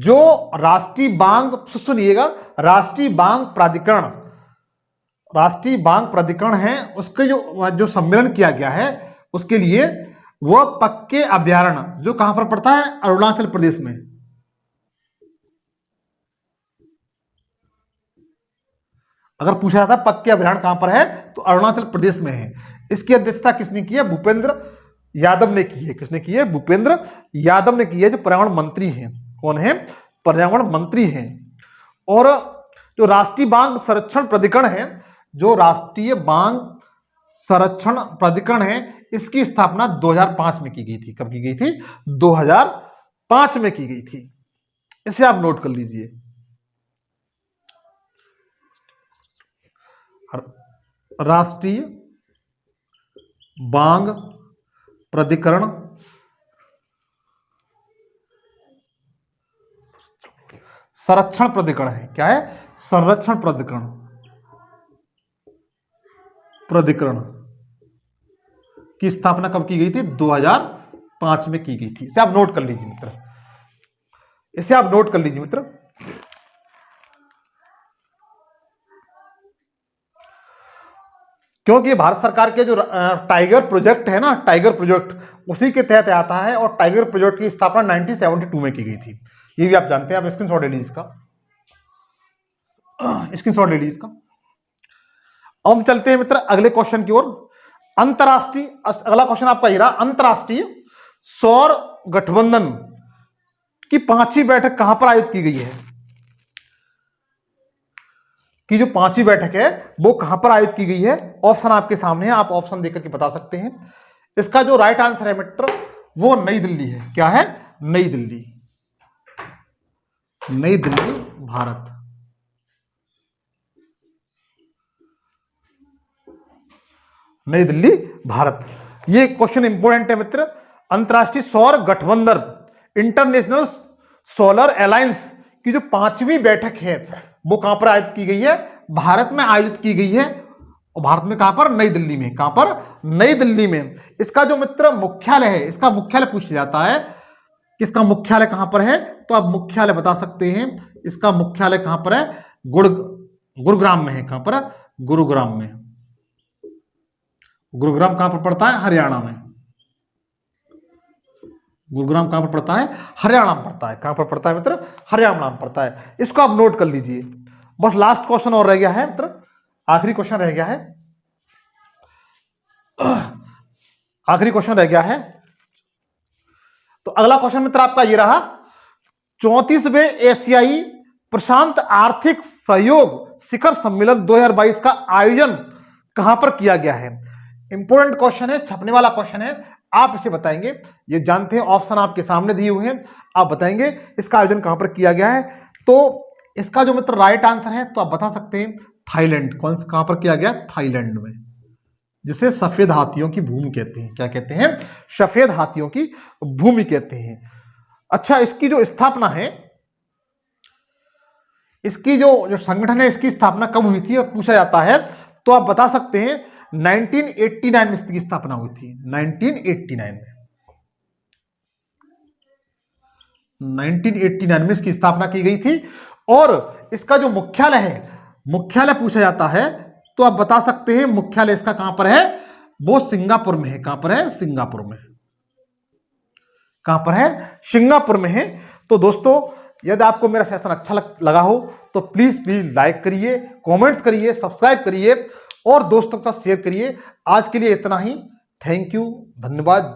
जो राष्ट्रीय बाघ, सुनिएगा, राष्ट्रीय बाघ प्राधिकरण है, उसके जो सम्मेलन किया गया है उसके लिए वह पक्के अभ्यारण्य जो कहां पर पड़ता है? अरुणाचल प्रदेश में। अगर पूछा जाता है पक्के अभ्यारण्य कहां पर है तो अरुणाचल प्रदेश में है। इसकी अध्यक्षता किसने की है? भूपेंद्र यादव ने की है। किसने की है? भूपेंद्र यादव ने की है, जो पर्यावरण मंत्री हैं। कौन है? पर्यावरण मंत्री हैं। और जो राष्ट्रीय बाघ संरक्षण प्राधिकरण है, जो राष्ट्रीय बाघ संरक्षण प्राधिकरण है, इसकी स्थापना 2005 में की गई थी। कब की गई थी? 2005 में की गई थी। इसे आप नोट कर लीजिए। राष्ट्रीय बाघ प्राधिकरण संरक्षण प्राधिकरण है। क्या है? संरक्षण प्राधिकरण, प्राधिकरण की स्थापना कब की गई थी? 2005 में की गई थी। इसे आप नोट कर लीजिए मित्र, इसे आप नोट कर लीजिए मित्र। क्योंकि भारत सरकार के जो टाइगर प्रोजेक्ट है ना, टाइगर प्रोजेक्ट उसी के तहत आता है, और टाइगर प्रोजेक्ट की स्थापना 1972 में की गई थी। ये भी आप जानते हैं। आप स्क्रीनशॉट ले लीजिए इसका, स्क्रीनशॉट ले लीजिए इसका। अब हम चलते हैं मित्र अगले क्वेश्चन की ओर। अंतरराष्ट्रीय, अगला क्वेश्चन आपका ये रहा, अंतरराष्ट्रीय सौर गठबंधन की 5वीं बैठक कहां पर आयोजित की गई है? कि जो 5वीं बैठक है वो कहां पर आयोजित की गई है? ऑप्शन आपके सामने है, आप ऑप्शन देकर के बता सकते हैं। इसका जो राइट आंसर है मित्र वो नई दिल्ली है। क्या है? नई दिल्ली, नई दिल्ली भारत। नई दिल्ली भारत। ये क्वेश्चन इंपोर्टेंट है मित्र। अंतरराष्ट्रीय सौर गठबंधन, इंटरनेशनल सोलर अलायंस की जो 5वीं बैठक है वो कहां पर आयोजित की गई है? भारत में आयोजित की गई है। और भारत में कहां पर? नई दिल्ली में। कहां पर? नई दिल्ली में। इसका जो मित्र मुख्यालय है, इसका मुख्यालय पूछा जाता है, किसका मुख्यालय कहां पर है? तो आप मुख्यालय बता सकते हैं। इसका मुख्यालय कहां पर है? गुरुग्राम में है। कहां पर? गुरुग्राम में। गुरुग्राम कहां पर पड़ता है? हरियाणा में। गुरुग्राम कहां पर पड़ता है? हरियाणा में पड़ता है। कहां पर पड़ता है मित्र? हरियाणा में पड़ता है। इसको आप नोट कर लीजिए। बस लास्ट क्वेश्चन और रह गया है मित्र, आखिरी क्वेश्चन रह गया है, आखिरी क्वेश्चन रह गया है। तो अगला क्वेश्चन मित्र आपका ये रहा, 34वें एशियाई प्रशांत आर्थिक सहयोग शिखर सम्मेलन 2022 का आयोजन कहां पर किया गया है? इंपोर्टेंट क्वेश्चन है, छपने वाला क्वेश्चन है। आप इसे बताएंगे, ये जानते हैं, ऑप्शन आपके सामने दिए हुए हैं, आप बताएंगे इसका आयोजन कहां पर किया गया है। तो इसका जो मित्र राइट आंसर है तो आप बता सकते हैं थाईलैंड। कहां पर किया गया? थाईलैंड में, जिसे सफेद हाथियों की भूमि कहते हैं। क्या कहते हैं? सफेद हाथियों की भूमि कहते हैं। अच्छा, इसकी जो स्थापना है, इसकी जो संगठन है, इसकी स्थापना कब हुई थी और पूछा जाता है तो आप बता सकते हैं 1989 में इसकी स्थापना हुई थी। 1989 में इसकी स्थापना की गई थी। और इसका जो मुख्यालय है, मुख्यालय पूछा जाता है तो आप बता सकते हैं मुख्यालय इसका कहां पर है? वो सिंगापुर में है। कहां पर है? सिंगापुर में। कहां पर है? सिंगापुर में है। तो दोस्तों, यदि आपको मेरा सेशन अच्छा लगा हो तो प्लीज लाइक करिए, कमेंट्स करिए, सब्सक्राइब करिए और दोस्तों के साथ शेयर करिए। आज के लिए इतना ही। थैंक यू, धन्यवाद।